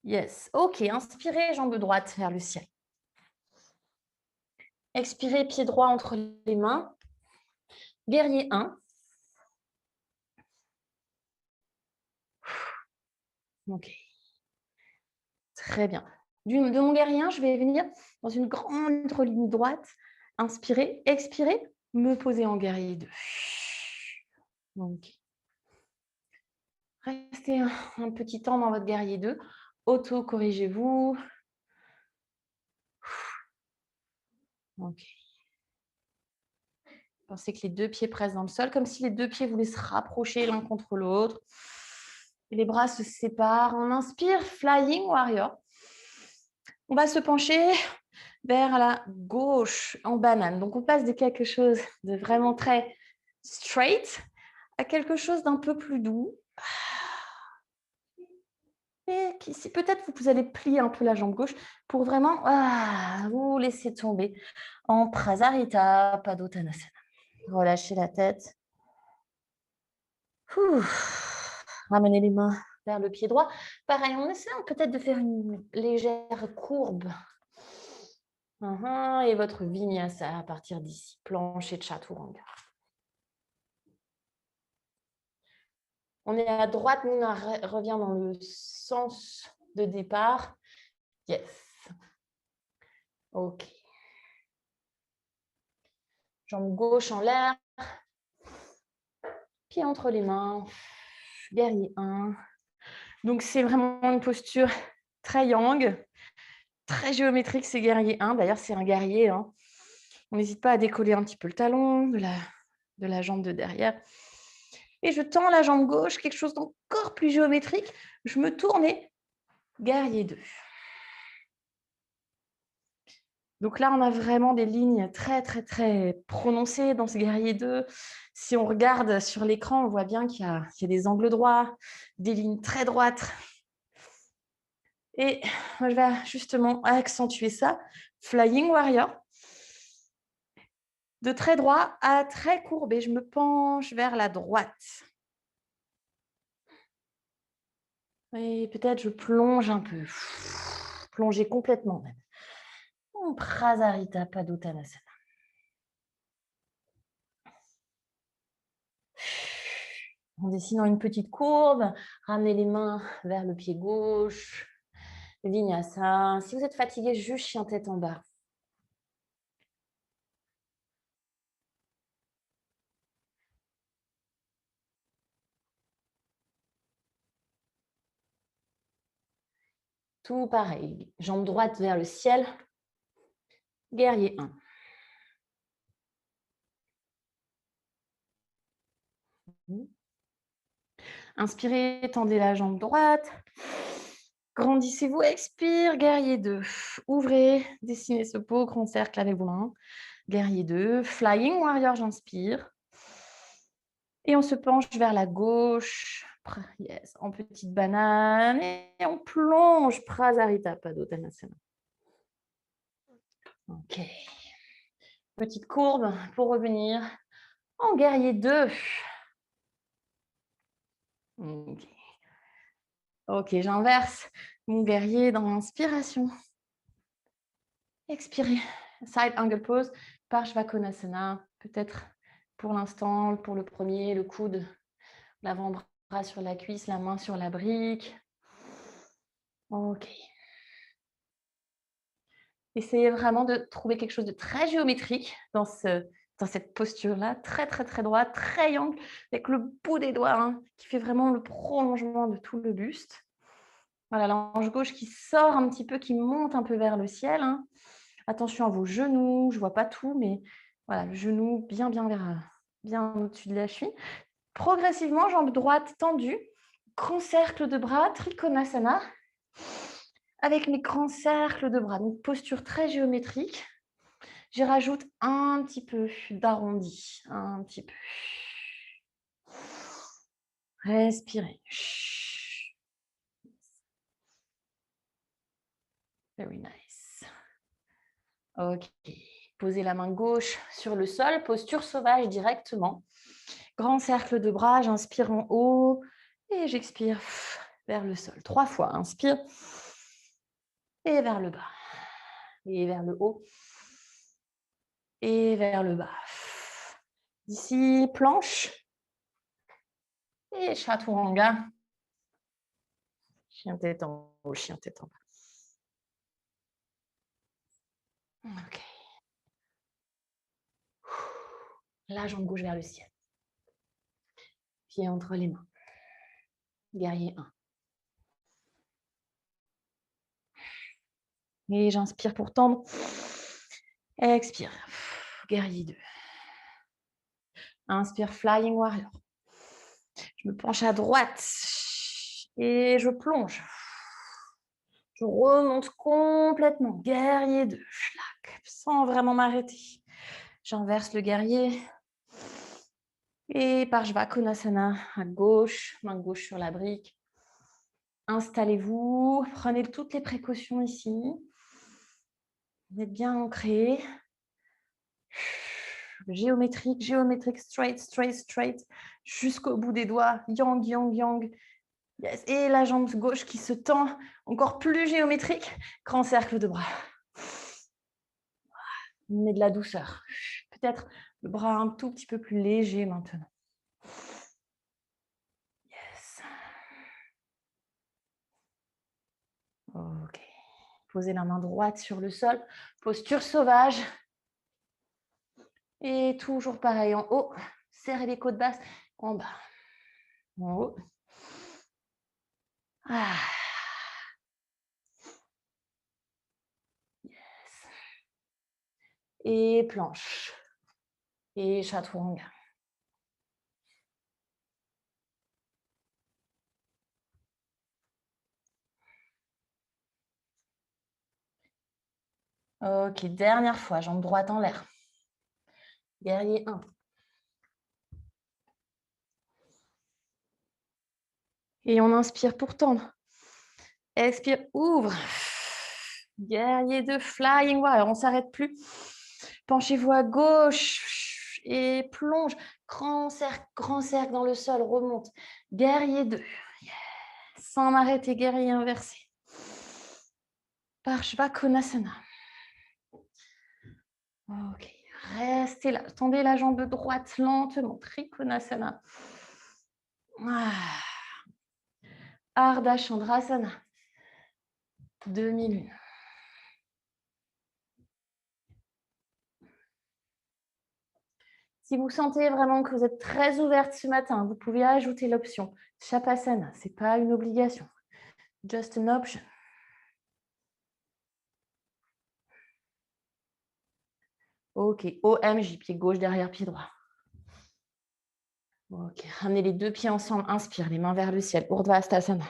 Yes. Ok, inspirez, jambe droite vers le ciel. Expirez, pied droit entre les mains. Guerrier 1. Ok. Très bien. De mon guerrier 1, je vais venir dans une grande ligne droite. Inspirez, expirez, me poser en guerrier 2. Ok. Restez un petit temps dans votre guerrier 2. Auto-corrigez-vous. Ok. Pensez que les deux pieds pressent dans le sol, comme si les deux pieds voulaient se rapprocher l'un contre l'autre. Les bras se séparent. On inspire, Flying Warrior. On va se pencher vers la gauche en banane. Donc, on passe de quelque chose de vraiment très straight à quelque chose d'un peu plus doux. Et si peut-être vous allez plier un peu la jambe gauche pour vraiment vous laisser tomber en Prasarita Padottanasana. Relâchez la tête. Ramenez les mains vers le pied droit. Pareil, on essaie peut-être de faire une légère courbe. Et votre vinyasa à partir d'ici, planche et chaturanga. On est à droite, nous on revient dans le sens de départ. Yes. Ok. Jambe gauche en l'air. Pied entre les mains. Guerrier 1. Donc, c'est vraiment une posture très yang, très géométrique, c'est guerrier 1. D'ailleurs, c'est un guerrier. On n'hésite pas à décoller un petit peu le talon de la jambe de derrière. Et je tends la jambe gauche, quelque chose d'encore plus géométrique. Je me tourne et guerrier 2. Donc là, on a vraiment des lignes très, très, très prononcées dans ce guerrier 2. Si on regarde sur l'écran, on voit bien qu'il y a des angles droits, des lignes très droites. Et je vais justement accentuer ça. Flying Warrior. De très droit à très courbé, je me penche vers la droite. Et peut-être je plonge un peu. Plonger complètement même. Prasarita Padottanasana. En dessinant une petite courbe, ramenez les mains vers le pied gauche. Vinyasa. Si vous êtes fatigué, juste chien tête en bas. Tout pareil. Jambe droite vers le ciel. Guerrier 1. Inspirez, tendez la jambe droite. Grandissez-vous, expire, guerrier 2. Ouvrez, dessinez ce beau grand cercle avec vos mains. Guerrier 2, Flying Warrior, j'inspire. Et on se penche vers la gauche. Yes, en petite banane. Et on plonge, Prasarita Padottanasana. Ok. Petite courbe pour revenir en guerrier 2. Ok, ok, j'inverse mon guerrier dans l'inspiration. Expirez. Side angle pose, Parshvakonasana. Peut-être pour l'instant, pour le premier, le coude, l'avant-bras sur la cuisse, la main sur la brique. Ok. Essayez vraiment de trouver quelque chose de très géométrique dans cette posture-là, très, très, très droite, très yang, avec le bout des doigts, hein, qui fait vraiment le prolongement de tout le buste. Voilà, l'ange gauche qui sort un petit peu, qui monte un peu vers le ciel. Hein. Attention à vos genoux, je ne vois pas tout, mais voilà, le genou bien au-dessus de la cheville. Progressivement, jambe droite tendue, grand cercle de bras, Trikonasana, avec mes grands cercles de bras. Donc, posture très géométrique. Je rajoute un petit peu d'arrondi, un petit peu. Respirez. Very nice. Ok. Posez la main gauche sur le sol, posture sauvage directement. Grand cercle de bras, j'inspire en haut et j'expire vers le sol. 3 fois, inspire et vers le bas. Et vers le haut et vers le bas. Ici, planche et chaturanga. Chien tête en haut, chien tête en bas. Ok. La jambe gauche vers le ciel. Pied entre les mains. Guerrier 1. Et j'inspire pour tendre. Expire. Guerrier 2. Inspire, Flying Warrior. Je me penche à droite et je plonge. Je remonte complètement. Guerrier 2. Schlack, sans vraiment m'arrêter. J'inverse le guerrier. Et Parshvakonasana à gauche, main gauche sur la brique. Installez-vous, prenez toutes les précautions ici. Vous êtes bien ancré. Géométrique, straight, jusqu'au bout des doigts. Yang, yang, yang. Yes. Et la jambe gauche qui se tend, encore plus géométrique. Grand cercle de bras. On met de la douceur. Peut-être le bras un tout petit peu plus léger maintenant. Yes. Ok. Posez la main droite sur le sol. Posture sauvage. Et toujours pareil, en haut. Serrez les côtes basses. En bas. En haut. Ah. Yes. Et planche. Et chaturanga. Ok, dernière fois, jambe droite en l'air. Guerrier 1. Et on inspire pour tendre. Expire, ouvre. Guerrier 2, Flying Warrior. On ne s'arrête plus. Penchez-vous à gauche et plonge. Grand cercle dans le sol, remonte. Guerrier 2. Yes. Sans m'arrêter, guerrier inversé. Parshvakonasana. Ok, restez là. Tendez la jambe droite lentement. Trikonasana. Ardha Chandrasana. 2 minutes. Si vous sentez vraiment que vous êtes très ouverte ce matin, vous pouvez ajouter l'option Chapasana. Ce n'est pas une obligation. Just an option. Ok, OMJ, pied gauche derrière pied droit. Ok, ramenez les deux pieds ensemble. Inspire, les mains vers le ciel. Urdhva-Hastasana.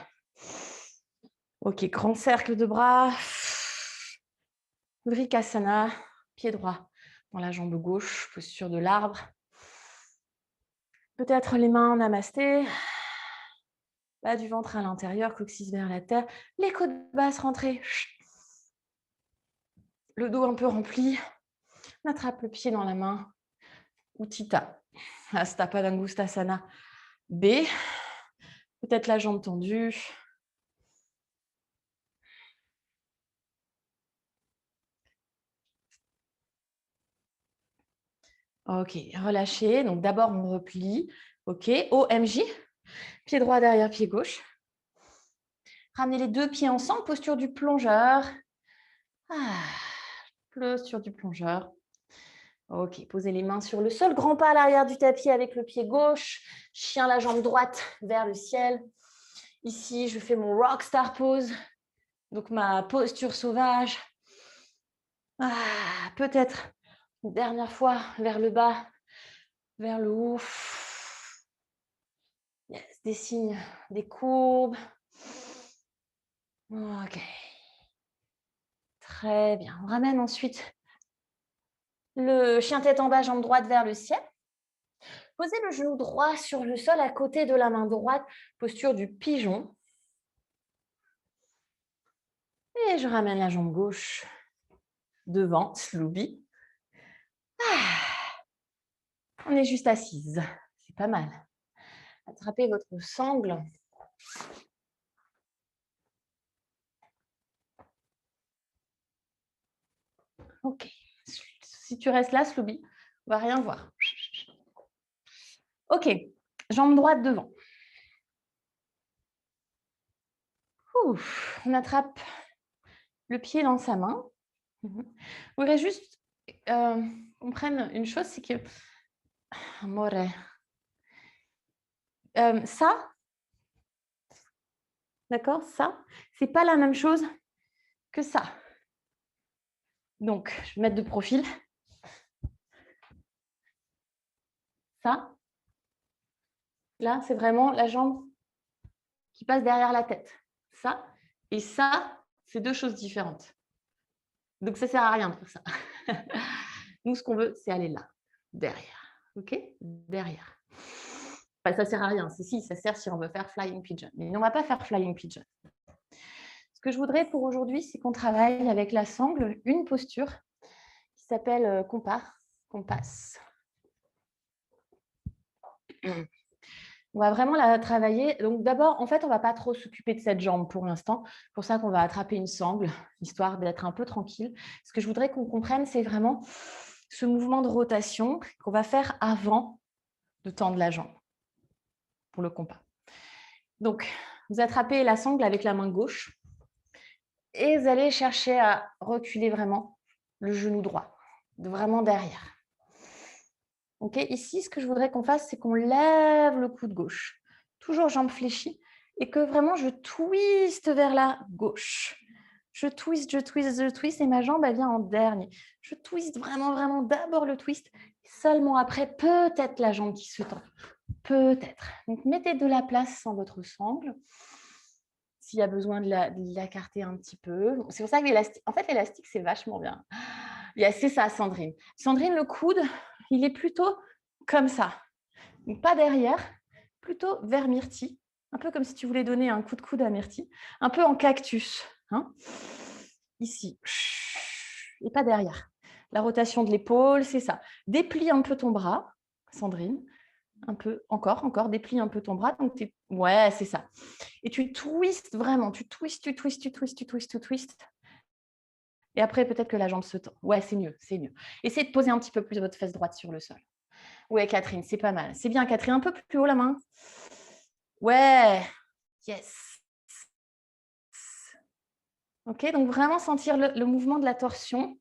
Ok, grand cercle de bras. Vrikasana, pied droit dans la jambe gauche, posture de l'arbre. Peut-être les mains en namasté. Bas du ventre à l'intérieur, coccyx vers la terre. Les côtes basses rentrées. le dos un peu rempli. On attrape le pied dans la main. Utthita, Hasta Padangusthasana B. Peut-être la jambe tendue. Ok, relâchez. Donc d'abord, on replie. Ok, OMJ. Pied droit derrière, pied gauche. Ramenez les deux pieds ensemble, posture du plongeur. Posture du plongeur. Ok, posez les mains sur le sol. Grand pas à l'arrière du tapis avec le pied gauche. Chien, la jambe droite vers le ciel. Ici, je fais mon rockstar pose. Donc, ma posture sauvage. Peut-être une dernière fois vers le bas, vers le haut. Yes, des signes, des courbes. Ok. Très bien. On ramène ensuite le chien tête en bas, jambe droite vers le ciel. Posez le genou droit sur le sol à côté de la main droite, posture du pigeon. Et je ramène la jambe gauche devant, Slooby. On est juste assise, c'est pas mal. Attrapez votre sangle. Ok. Si tu restes là, Slooby, on va rien voir. Ok. Jambe droite devant. On attrape le pied dans sa main. Je voudrais juste qu'on prenne une chose, c'est que amore. Ça, d'accord, ça, c'est pas la même chose que ça. Donc, je vais mettre de profil. Ça, là, c'est vraiment la jambe qui passe derrière la tête. Ça et ça, c'est deux choses différentes. Donc, ça ne sert à rien de faire ça. Nous, ce qu'on veut, c'est aller là, derrière. OK? Derrière. Enfin, ça ne sert à rien. Si, ça sert si on veut faire flying pigeon. Mais on ne va pas faire flying pigeon. Ce que je voudrais pour aujourd'hui, c'est qu'on travaille avec la sangle une posture qui s'appelle compass. On va vraiment la travailler. Donc d'abord, en fait, on ne va pas trop s'occuper de cette jambe pour l'instant. C'est pour ça qu'on va attraper une sangle, histoire d'être un peu tranquille. Ce que je voudrais qu'on comprenne, c'est vraiment ce mouvement de rotation qu'on va faire avant de tendre la jambe pour le compas. Donc, vous attrapez la sangle avec la main gauche et vous allez chercher à reculer vraiment le genou droit, vraiment derrière. Ok, ici, ce que je voudrais qu'on fasse, c'est qu'on lève le coude gauche, toujours jambe fléchie, et que vraiment je twiste vers la gauche. Je twiste, et ma jambe, elle vient en dernier. Je twiste vraiment, vraiment d'abord le twist, seulement après, peut-être la jambe qui se tend. Peut-être. Donc, mettez de la place sans votre sangle. S'il y a besoin de l'écarter un petit peu. C'est pour ça que l'élastique, en fait, l'élastique, c'est vachement bien. C'est ça, Sandrine. Sandrine, le coude, il est plutôt comme ça. Donc, pas derrière, plutôt vers Myrtille. Un peu comme si tu voulais donner un coup de coude à Myrtille. Un peu en cactus. Hein, ici. Et pas derrière. La rotation de l'épaule, c'est ça. Déplie un peu ton bras, Sandrine. Un peu, encore, déplie un peu ton bras. Donc, ouais, c'est ça. Et tu twistes vraiment. Tu twistes. Et après, peut-être que la jambe se tend. Ouais, c'est mieux. Essayez de poser un petit peu plus votre fesse droite sur le sol. Ouais, Catherine, c'est pas mal. C'est bien, Catherine. Un peu plus haut la main. Ouais. Yes. Ok, donc vraiment sentir le mouvement de la torsion.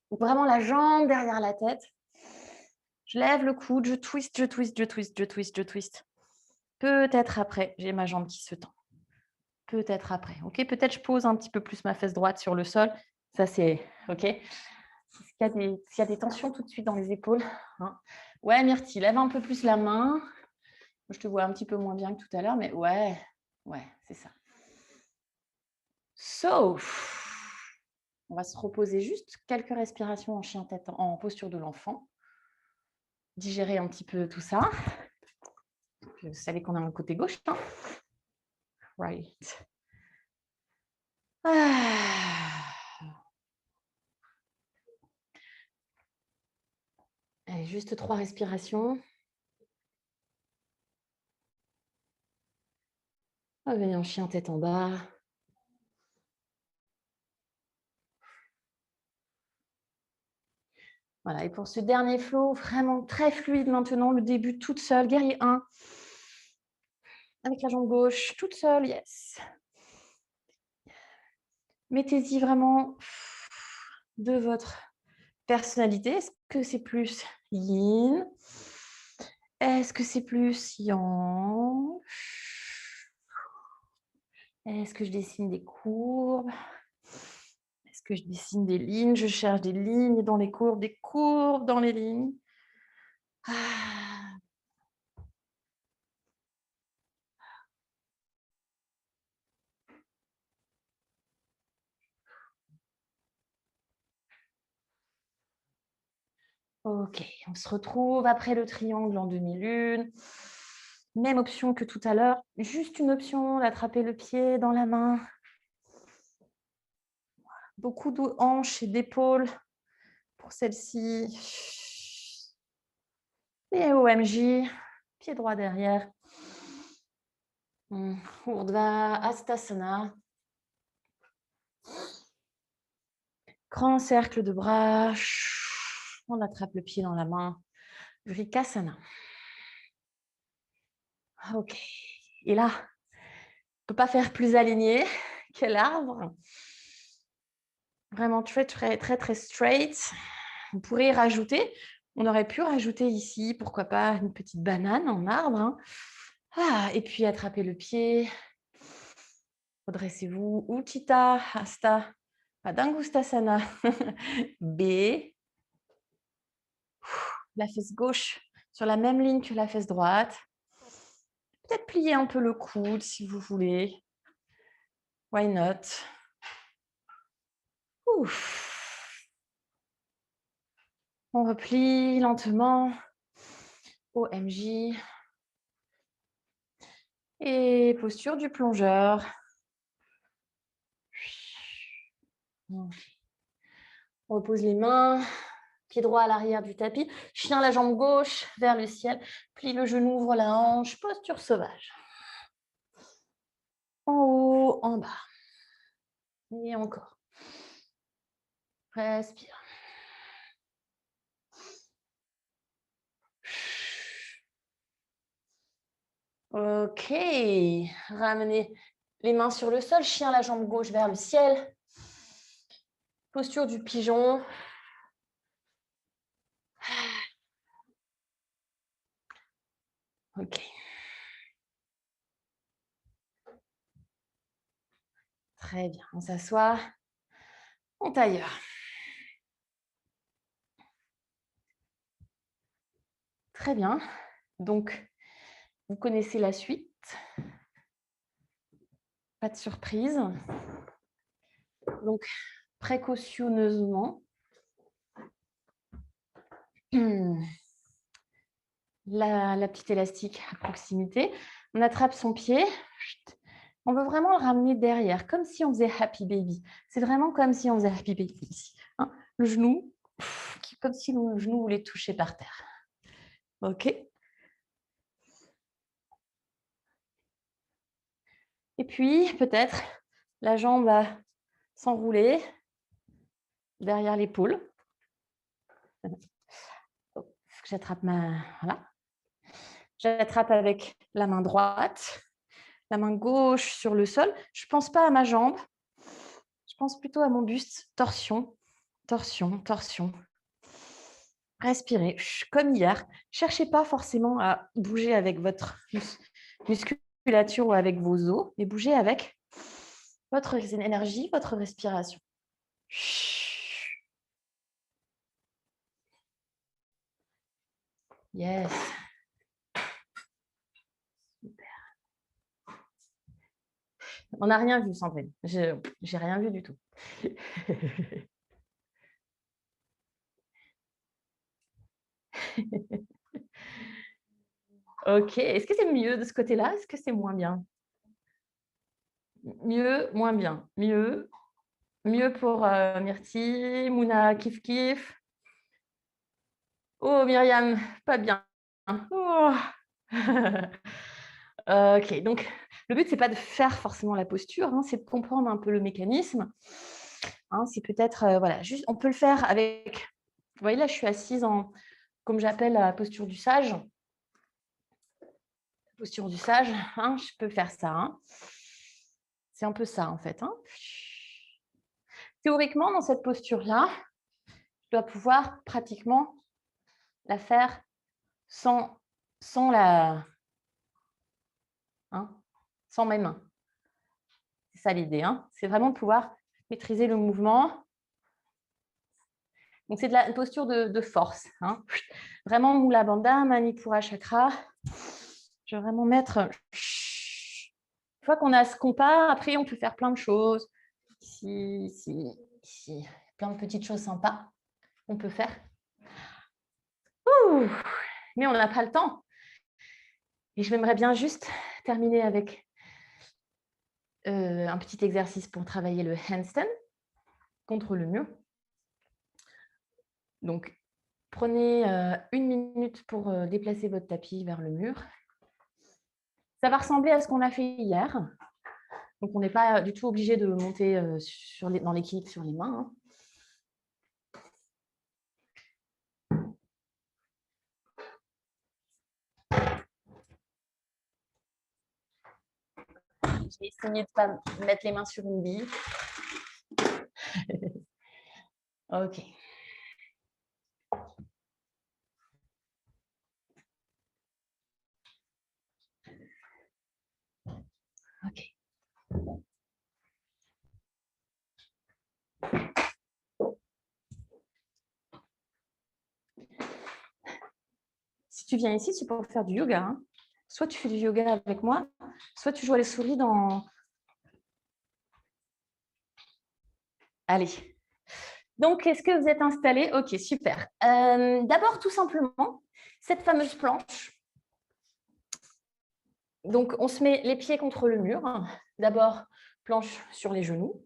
Donc vraiment la jambe derrière la tête. Je lève le coude, je twiste. Peut-être après, j'ai ma jambe qui se tend. Peut-être après. Ok, peut-être je pose un petit peu plus ma fesse droite sur le sol. Ça, c'est ok. S'il y a des tensions tout de suite dans les épaules. Hein. Ouais, Myrtille, lève un peu plus la main. Je te vois un petit peu moins bien que tout à l'heure, mais ouais, c'est ça. On va se reposer juste quelques respirations en chien tête, en posture de l'enfant. Digérer un petit peu tout ça. Vous savez qu'on a un côté gauche. Hein, right. juste 3 respirations. Revenez en chien tête en bas. Voilà, et pour ce dernier flow, vraiment très fluide maintenant, le début toute seule, guerrier 1. Avec la jambe gauche, toute seule, yes. Mettez-y vraiment de votre personnalité. Est-ce que c'est plus yin? Est-ce que c'est plus yang? Est-ce que je dessine des courbes? Est-ce que je dessine des lignes? Je cherche des lignes dans les courbes, des courbes dans les lignes. Ah. Ok, on se retrouve après le triangle en demi-lune. Même option que tout à l'heure, juste une option, d'attraper le pied dans la main. Beaucoup de hanches et d'épaules pour celle-ci. Et OMJ, pied droit derrière. Urdhva Hastasana. Grand cercle de bras. On attrape le pied dans la main. Vrikasana. Ok. Et là, on ne peut pas faire plus aligné que l'arbre. Vraiment très, très, très, très straight. Vous pourrez rajouter, on aurait pu rajouter ici, pourquoi pas, une petite banane en arbre. Hein. Ah, et puis attrapez le pied. Redressez-vous. Utthita Hasta Padangusthasana. B. La fesse gauche sur la même ligne que la fesse droite. Peut-être plier un peu le coude si vous voulez. Why not? Ouf. On replie lentement. OMJ. Et posture du plongeur. On repose les mains. Pied droit à l'arrière du tapis. Chien la jambe gauche vers le ciel. Plie le genou, ouvre la hanche. Posture sauvage. En haut, en bas. Et encore. Respire. Ok. Ramenez les mains sur le sol. Chien la jambe gauche vers le ciel. Posture du pigeon. Ok. Très bien. On s'assoit. On tailleur. Très bien. Donc, vous connaissez la suite. Pas de surprise. Donc, précautionneusement, la petite élastique à proximité. On attrape son pied. On veut vraiment le ramener derrière, comme si on faisait Happy Baby. C'est vraiment comme si on faisait Happy Baby ici. Hein, le genou, comme si le genou voulait toucher par terre. OK. Et puis, peut-être, la jambe va s'enrouler derrière l'épaule. J'attrape Voilà. J'attrape avec la main droite, la main gauche sur le sol. Je ne pense pas à ma jambe. Je pense plutôt à mon buste. Torsion, torsion, torsion. Respirez, comme hier. Cherchez pas forcément à bouger avec votre musculature ou avec vos os, mais bougez avec votre énergie, votre respiration. Yes. Super. On n'a rien vu, Sandrine. J'ai rien vu du tout. Ok. Est-ce que c'est mieux de ce côté-là? Est-ce que c'est moins bien? Mieux, moins bien. Mieux. Mieux pour Myrtille, Mouna, Kif Kif. Oh, Myriam, pas bien. Oh. Ok, donc le but, c'est pas de faire forcément la posture, hein, c'est de comprendre un peu le mécanisme. Hein, c'est peut-être, voilà, juste, on peut le faire avec. Vous voyez, là, je suis assise en, comme j'appelle la posture du sage. Posture du sage, hein, je peux faire ça. Hein. C'est un peu ça, en fait. Hein. Théoriquement, dans cette posture-là, je dois pouvoir pratiquement la faire sans la, hein, sans mes mains. C'est ça l'idée. Hein. C'est vraiment de pouvoir maîtriser le mouvement. Donc, c'est de la posture de force. Hein. Vraiment, Mula Bandha, Manipura Chakra. Je vais vraiment mettre. Une fois qu'on a ce compas, après, on peut faire plein de choses. Ici, ici, ici. Plein de petites choses sympas qu'on peut faire. Ouh, mais on n'a pas le temps. Et je m'aimerais bien juste terminer avec un petit exercice pour travailler le handstand contre le mur. Donc, prenez 1 minute pour déplacer votre tapis vers le mur. Ça va ressembler à ce qu'on a fait hier. Donc, on n'est pas du tout obligé de monter dans l'équilibre sur les mains. Hein. Je vais essayer de ne pas mettre les mains sur une bille. Ok. Ok. Si tu viens ici, c'est pour faire du yoga. Hein. Soit tu fais du yoga avec moi, soit tu joues à les souris dans... Allez. Donc, est-ce que vous êtes installés? Ok, super. D'abord, tout simplement, cette fameuse planche. Donc, on se met les pieds contre le mur. D'abord, planche sur les genoux.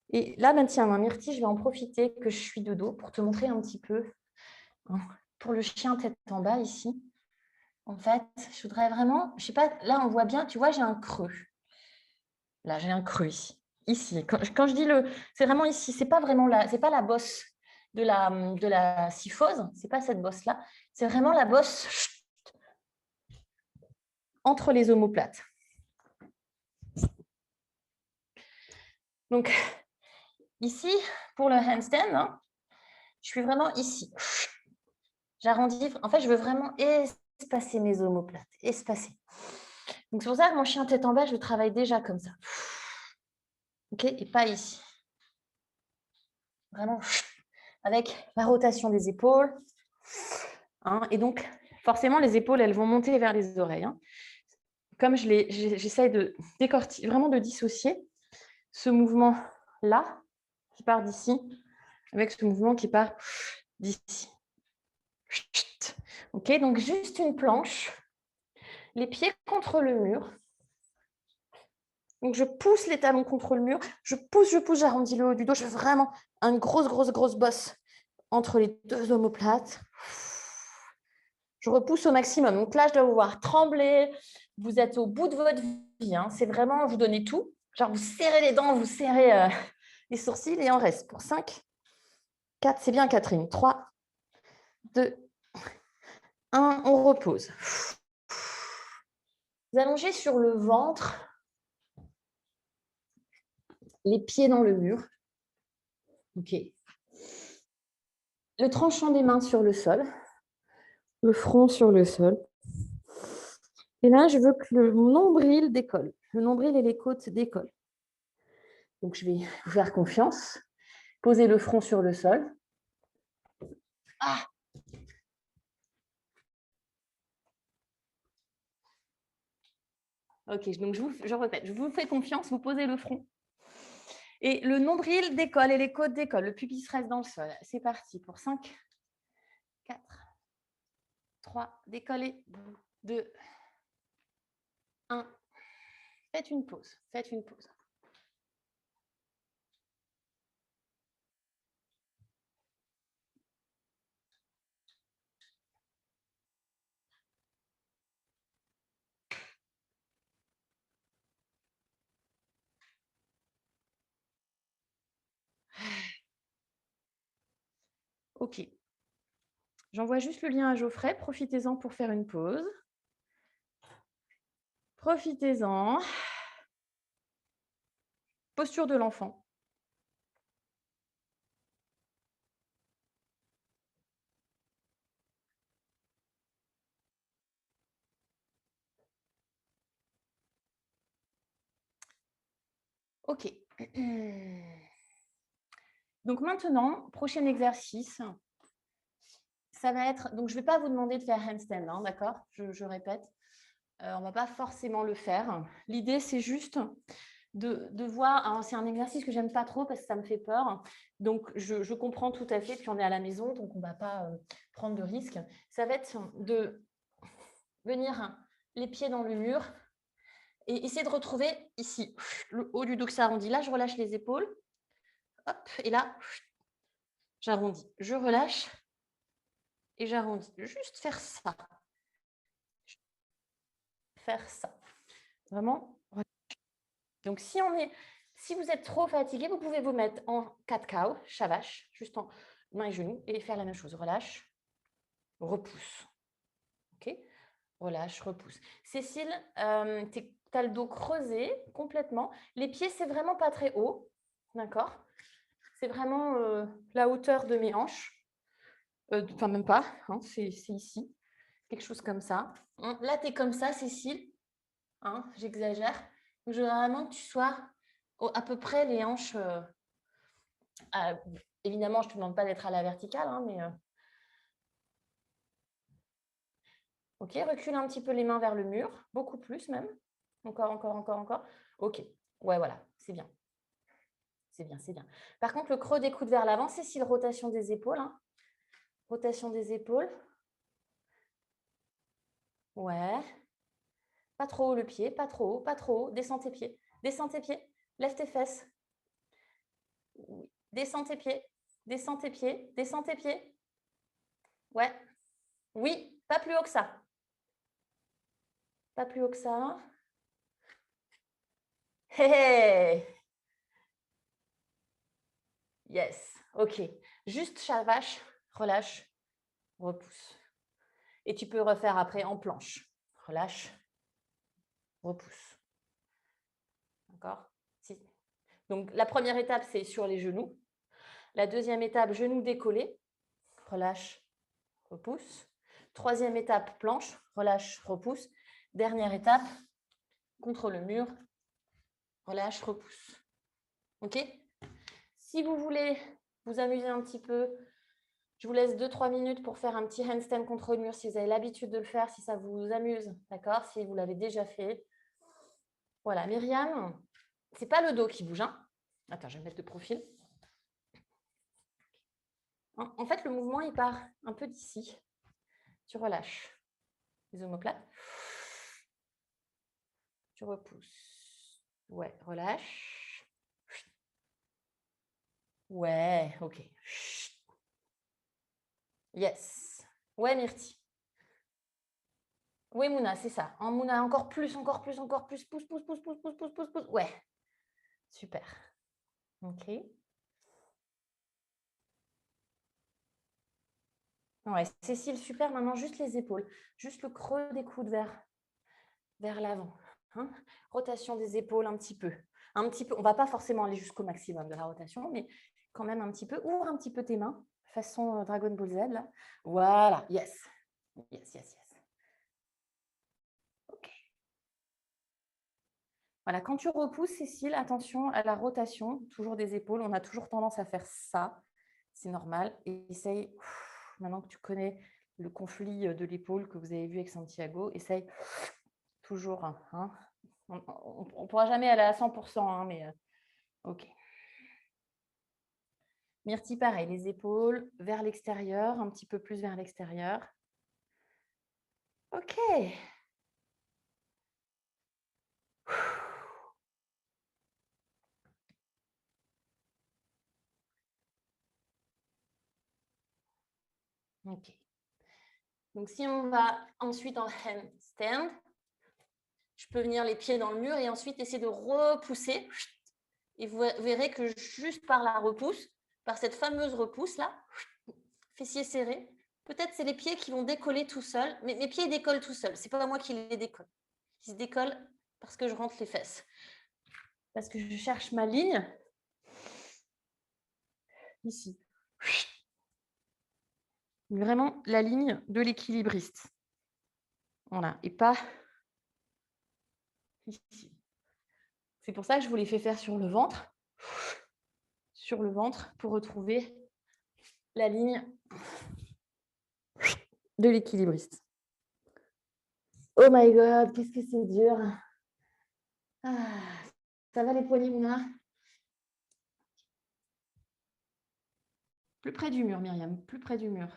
Et là, ben, tiens, Myrtille, je vais en profiter que je suis de dos pour te montrer un petit peu. Hein, pour le chien tête en bas ici, en fait, je voudrais vraiment, je sais pas, là, on voit bien, tu vois, j'ai un creux. Là, j'ai un creux ici. Ici, quand je dis c'est vraiment ici, c'est pas vraiment c'est pas la bosse de la syphose, c'est pas cette bosse là, c'est vraiment la bosse entre les omoplates. Donc ici, pour le handstand, hein, je suis vraiment ici. J'arrondis. En fait, je veux vraiment espacer mes omoplates, espacer. Donc c'est pour ça que mon chien tête en bas, je travaille déjà comme ça. Ok, et pas ici. Vraiment avec la rotation des épaules. Hein, et donc, forcément, les épaules, elles vont monter vers les oreilles. Hein. Comme j'essaye de décortiquer, vraiment de dissocier ce mouvement-là, qui part d'ici, avec ce mouvement qui part d'ici. Ok, donc juste une planche, les pieds contre le mur. Donc, je pousse les talons contre le mur, je pousse, j'arrondis le haut du dos. Je fais vraiment une grosse bosse entre les deux omoplates. Je repousse au maximum. Donc là, je dois vous voir trembler. Vous êtes au bout de votre vie. Hein. C'est vraiment, vous donnez tout. Genre, vous serrez les dents, vous serrez les sourcils et on reste pour 5, 4, c'est bien Catherine. 3, 2, 1, on repose. Vous allongez sur le ventre, les pieds dans le mur. Ok. Le tranchant des mains sur le sol, le front sur le sol. Et là, je veux que le nombril décolle. Le nombril et les côtes décollent. Donc, je vais vous faire confiance. Posez le front sur le sol. Ah. Ok, donc je répète, je vous fais confiance, vous posez le front. Et le nombril décolle et les côtes décollent. Le pubis reste dans le sol. C'est parti pour 5, 4, 3, décollez, 2, 1. Faites une pause, faites une pause. OK. J'envoie juste le lien à Geoffrey. Profitez-en pour faire une pause. Profitez-en. Posture de l'enfant. OK. Donc maintenant, prochain exercice, ça va être… Donc, je ne vais pas vous demander de faire handstand, hein, d'accord, je répète. On ne va pas forcément le faire. L'idée, c'est juste de voir… C'est un exercice que j'aime pas trop parce que ça me fait peur. Donc, je comprends tout à fait. Puis, on est à la maison, donc on ne va pas prendre de risques. Ça va être de venir les pieds dans le mur et essayer de retrouver ici, le haut du dos que s'arrondit. Là, je relâche les épaules. Hop, et là, j'arrondis. Je relâche et j'arrondis. Juste faire ça. Faire ça. Vraiment. Donc, si vous êtes trop fatigué, vous pouvez vous mettre en cat cow, chavache, juste en mains et genoux, et faire la même chose. Relâche, repousse. OK? Relâche, repousse. Cécile, tu as le dos creusé complètement. Les pieds, c'est vraiment pas très haut. D'accord? C'est vraiment la hauteur de mes hanches. Enfin, même pas. Hein, c'est ici. Quelque chose comme ça. Là, tu es comme ça, Cécile. Hein, j'exagère. Je veux vraiment que tu sois à peu près les hanches… évidemment, je ne te demande pas d'être à la verticale, hein, mais… OK, recule un petit peu les mains vers le mur. Beaucoup plus même. Encore, encore, encore, encore. OK. Ouais, voilà. C'est bien. C'est bien, c'est bien. Par contre, le creux des coudes vers l'avant, c'est rotation des épaules. Hein. Rotation des épaules. Ouais. Pas trop haut le pied, pas trop haut, pas trop haut. Descends tes pieds. Descends tes pieds. Lève tes fesses. Oui. Descends tes pieds. Descends tes pieds. Descends tes pieds. Ouais. Oui, pas plus haut que ça. Pas plus haut que ça. Hey! Yes. OK. Juste chavache, relâche, repousse. Et tu peux refaire après en planche. Relâche, repousse. D'accord? Si. Donc, la première étape, c'est sur les genoux. La deuxième étape, genoux décollés. Relâche, repousse. Troisième étape, planche. Relâche, repousse. Dernière étape, contre le mur. Relâche, repousse. OK? Si vous voulez vous amuser un petit peu, je vous laisse 2-3 minutes pour faire un petit handstand contre le mur si vous avez l'habitude de le faire, si ça vous amuse, d'accord? Si vous l'avez déjà fait. Voilà, Myriam, c'est pas le dos qui bouge. Hein. Attends, je vais me mettre de profil. En fait, le mouvement, il part un peu d'ici. Tu relâches les omoplates. Tu repousses. Ouais, relâche. Ouais, OK. Yes. Ouais, Myrti. Oui, Mouna, c'est ça. En Mouna, encore plus, encore plus, encore plus. Pousse, pousse, pousse, pousse, pousse, pousse, pousse, pousse. Ouais. Super. OK. Ouais, Cécile, super. Maintenant, juste les épaules. Juste le creux des coudes vers l'avant. Hein. Rotation des épaules un petit peu. Un petit peu. On ne va pas forcément aller jusqu'au maximum de la rotation, mais quand même un petit peu. Ouvre un petit peu tes mains, façon Dragon Ball Z. Là. Voilà. Yes. Yes, yes, yes. OK. Voilà. Quand tu repousses, Cécile, attention à la rotation, toujours des épaules. On a toujours tendance à faire ça. C'est normal. Et essaye, maintenant que tu connais le conflit de l'épaule que vous avez vu avec Santiago, essaye toujours. Hein. On ne pourra jamais aller à 100%, hein, mais OK. Myrti, pareil, les épaules vers l'extérieur, un petit peu plus vers l'extérieur. OK. OK. Donc, si on va ensuite en handstand, je peux venir les pieds dans le mur et ensuite essayer de repousser. Et vous verrez que juste par la repousse, par cette fameuse repousse-là, fessiers serrés. Peut-être c'est les pieds qui vont décoller tout seuls, mais mes pieds décollent tout seuls. C'est pas moi qui les décolle. Ils se décollent parce que je rentre les fesses. Parce que je cherche ma ligne. Ici. Vraiment la ligne de l'équilibriste. Voilà, et pas ici. C'est pour ça que je vous les fais faire sur le ventre pour retrouver la ligne de l'équilibriste. Oh my god, qu'est-ce que c'est dur. Ah, ça va les poignets, Mouna? Plus près du mur, Myriam, plus près du mur.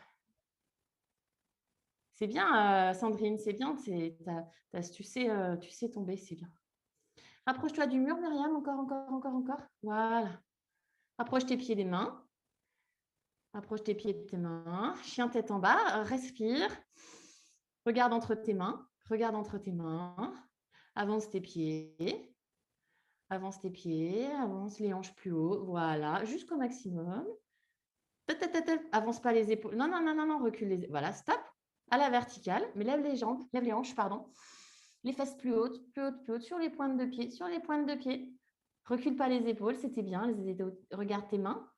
C'est bien, Sandrine, c'est bien. Tu sais tomber, c'est bien. Rapproche-toi du mur, Myriam, encore. Voilà. Rapproche tes pieds des mains. Rapproche tes pieds de tes mains. Chien tête en bas. Respire. Regarde entre tes mains. Avance tes pieds. Avance les hanches plus haut. Voilà, jusqu'au maximum. Avance pas les épaules. Non, recule les épaules. Voilà, stop. À la verticale, mais lève les jambes, lève les hanches, pardon. Les fesses plus hautes, sur les pointes de pied, Recule pas les épaules, c'était bien. Regarde tes mains.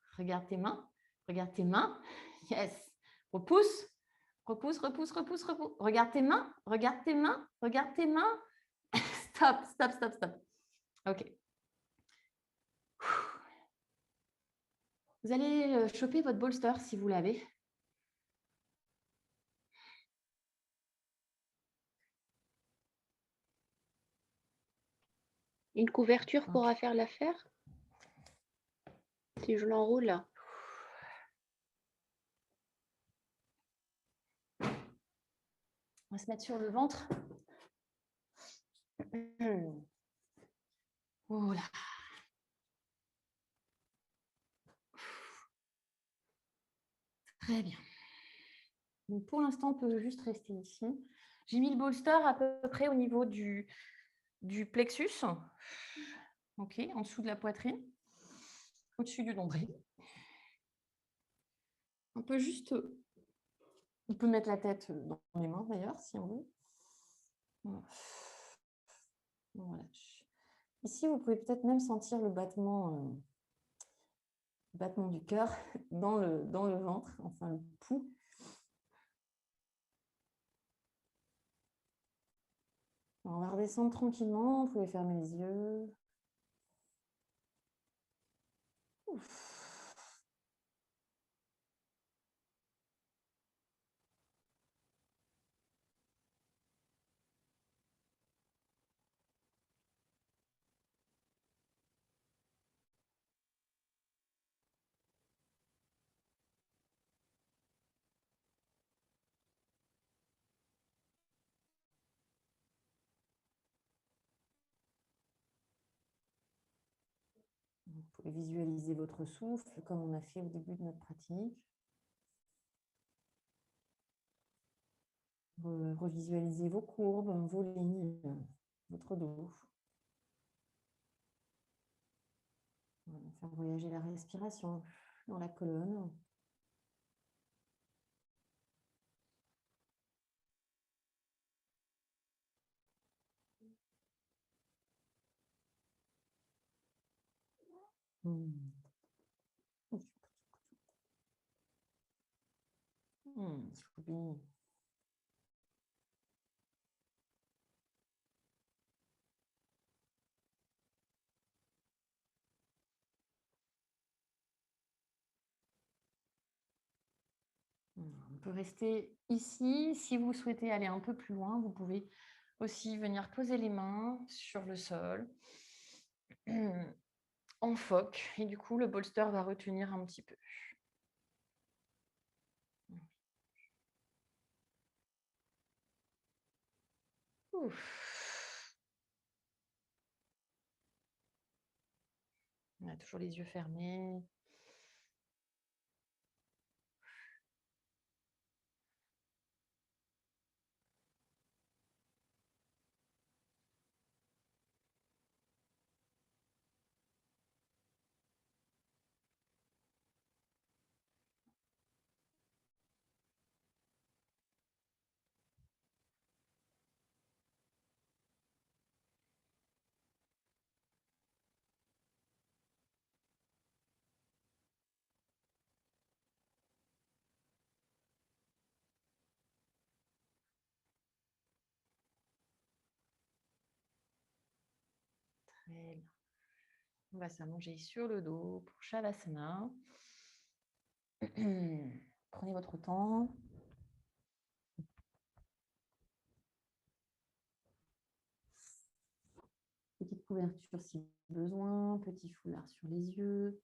Yes. Repousse. Regarde tes mains. Stop. OK. Vous allez choper votre bolster si vous l'avez. Une couverture pourra faire l'affaire si je l'enroule là. On va se mettre sur le ventre. Oh là. Très bien. Donc pour l'instant, on peut juste rester ici. J'ai mis le bolster à peu près au niveau du plexus. OK, en dessous de la poitrine. Au-dessus du nombril. On peut juste... On peut mettre la tête dans les mains d'ailleurs, si on veut. Voilà. Ici, vous pouvez peut-être même sentir le battement du cœur dans le ventre, enfin le pouls. On va redescendre tranquillement, vous pouvez fermer les yeux. Ouf. Vous pouvez visualiser votre souffle comme on a fait au début de notre pratique. Revisualisez vos courbes, vos lignes, votre dos. Faire voyager la respiration dans la colonne. On peut rester ici. Si vous souhaitez aller un peu plus loin, vous pouvez aussi venir poser les mains sur le sol en phoque. Et du coup, le bolster va retenir un petit peu. Ouf. On a toujours les yeux fermés. Très bien. On va s'allonger sur le dos pour Shavasana. Prenez votre temps. Petite couverture si besoin, petit foulard sur les yeux.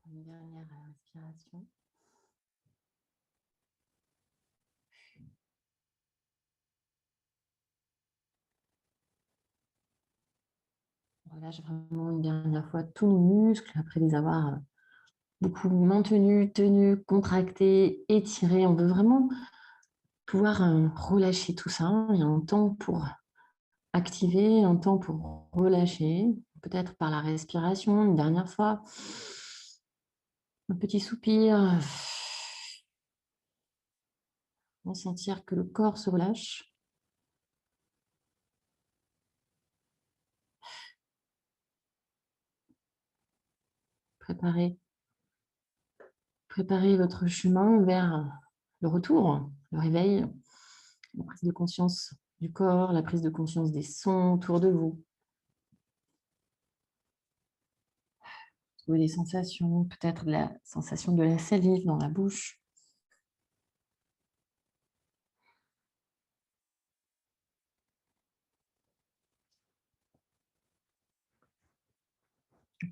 Une dernière respiration. Relâche vraiment une dernière fois tous nos muscles après les avoir beaucoup maintenus, tenus, contractés, étirés. On veut vraiment pouvoir relâcher tout ça. Il y a un temps pour activer, un temps pour relâcher, peut-être par la respiration, une dernière fois. Un petit soupir. Sentir que le corps se relâche. Préparez votre chemin vers le retour, le réveil, la prise de conscience du corps, la prise de conscience des sons autour de vous. Trouvez des sensations, peut-être de la sensation de la salive dans la bouche.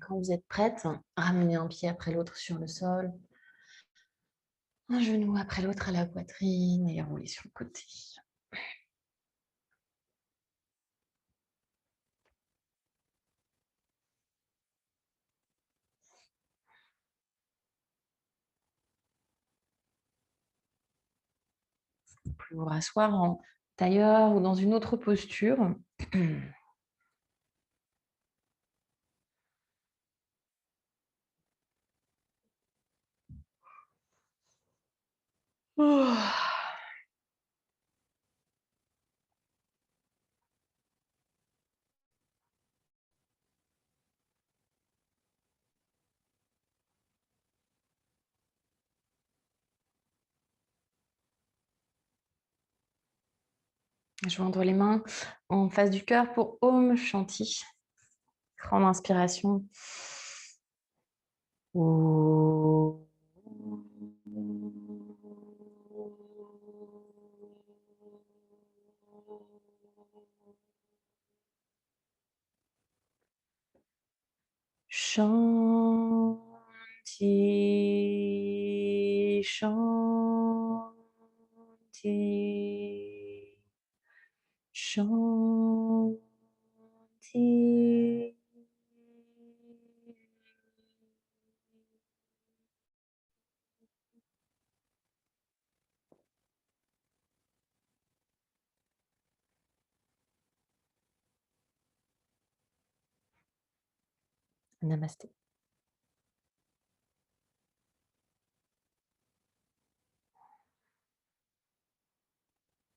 Quand vous êtes prête, ramenez un pied après l'autre sur le sol, un genou après l'autre à la poitrine et roulez sur le côté. Vous pouvez vous rasseoir en tailleur ou dans une autre posture. Joindre les mains en face du cœur pour Om Shanti. Grande inspiration. Om. Shanti, Shanti, Shanti. Namasté.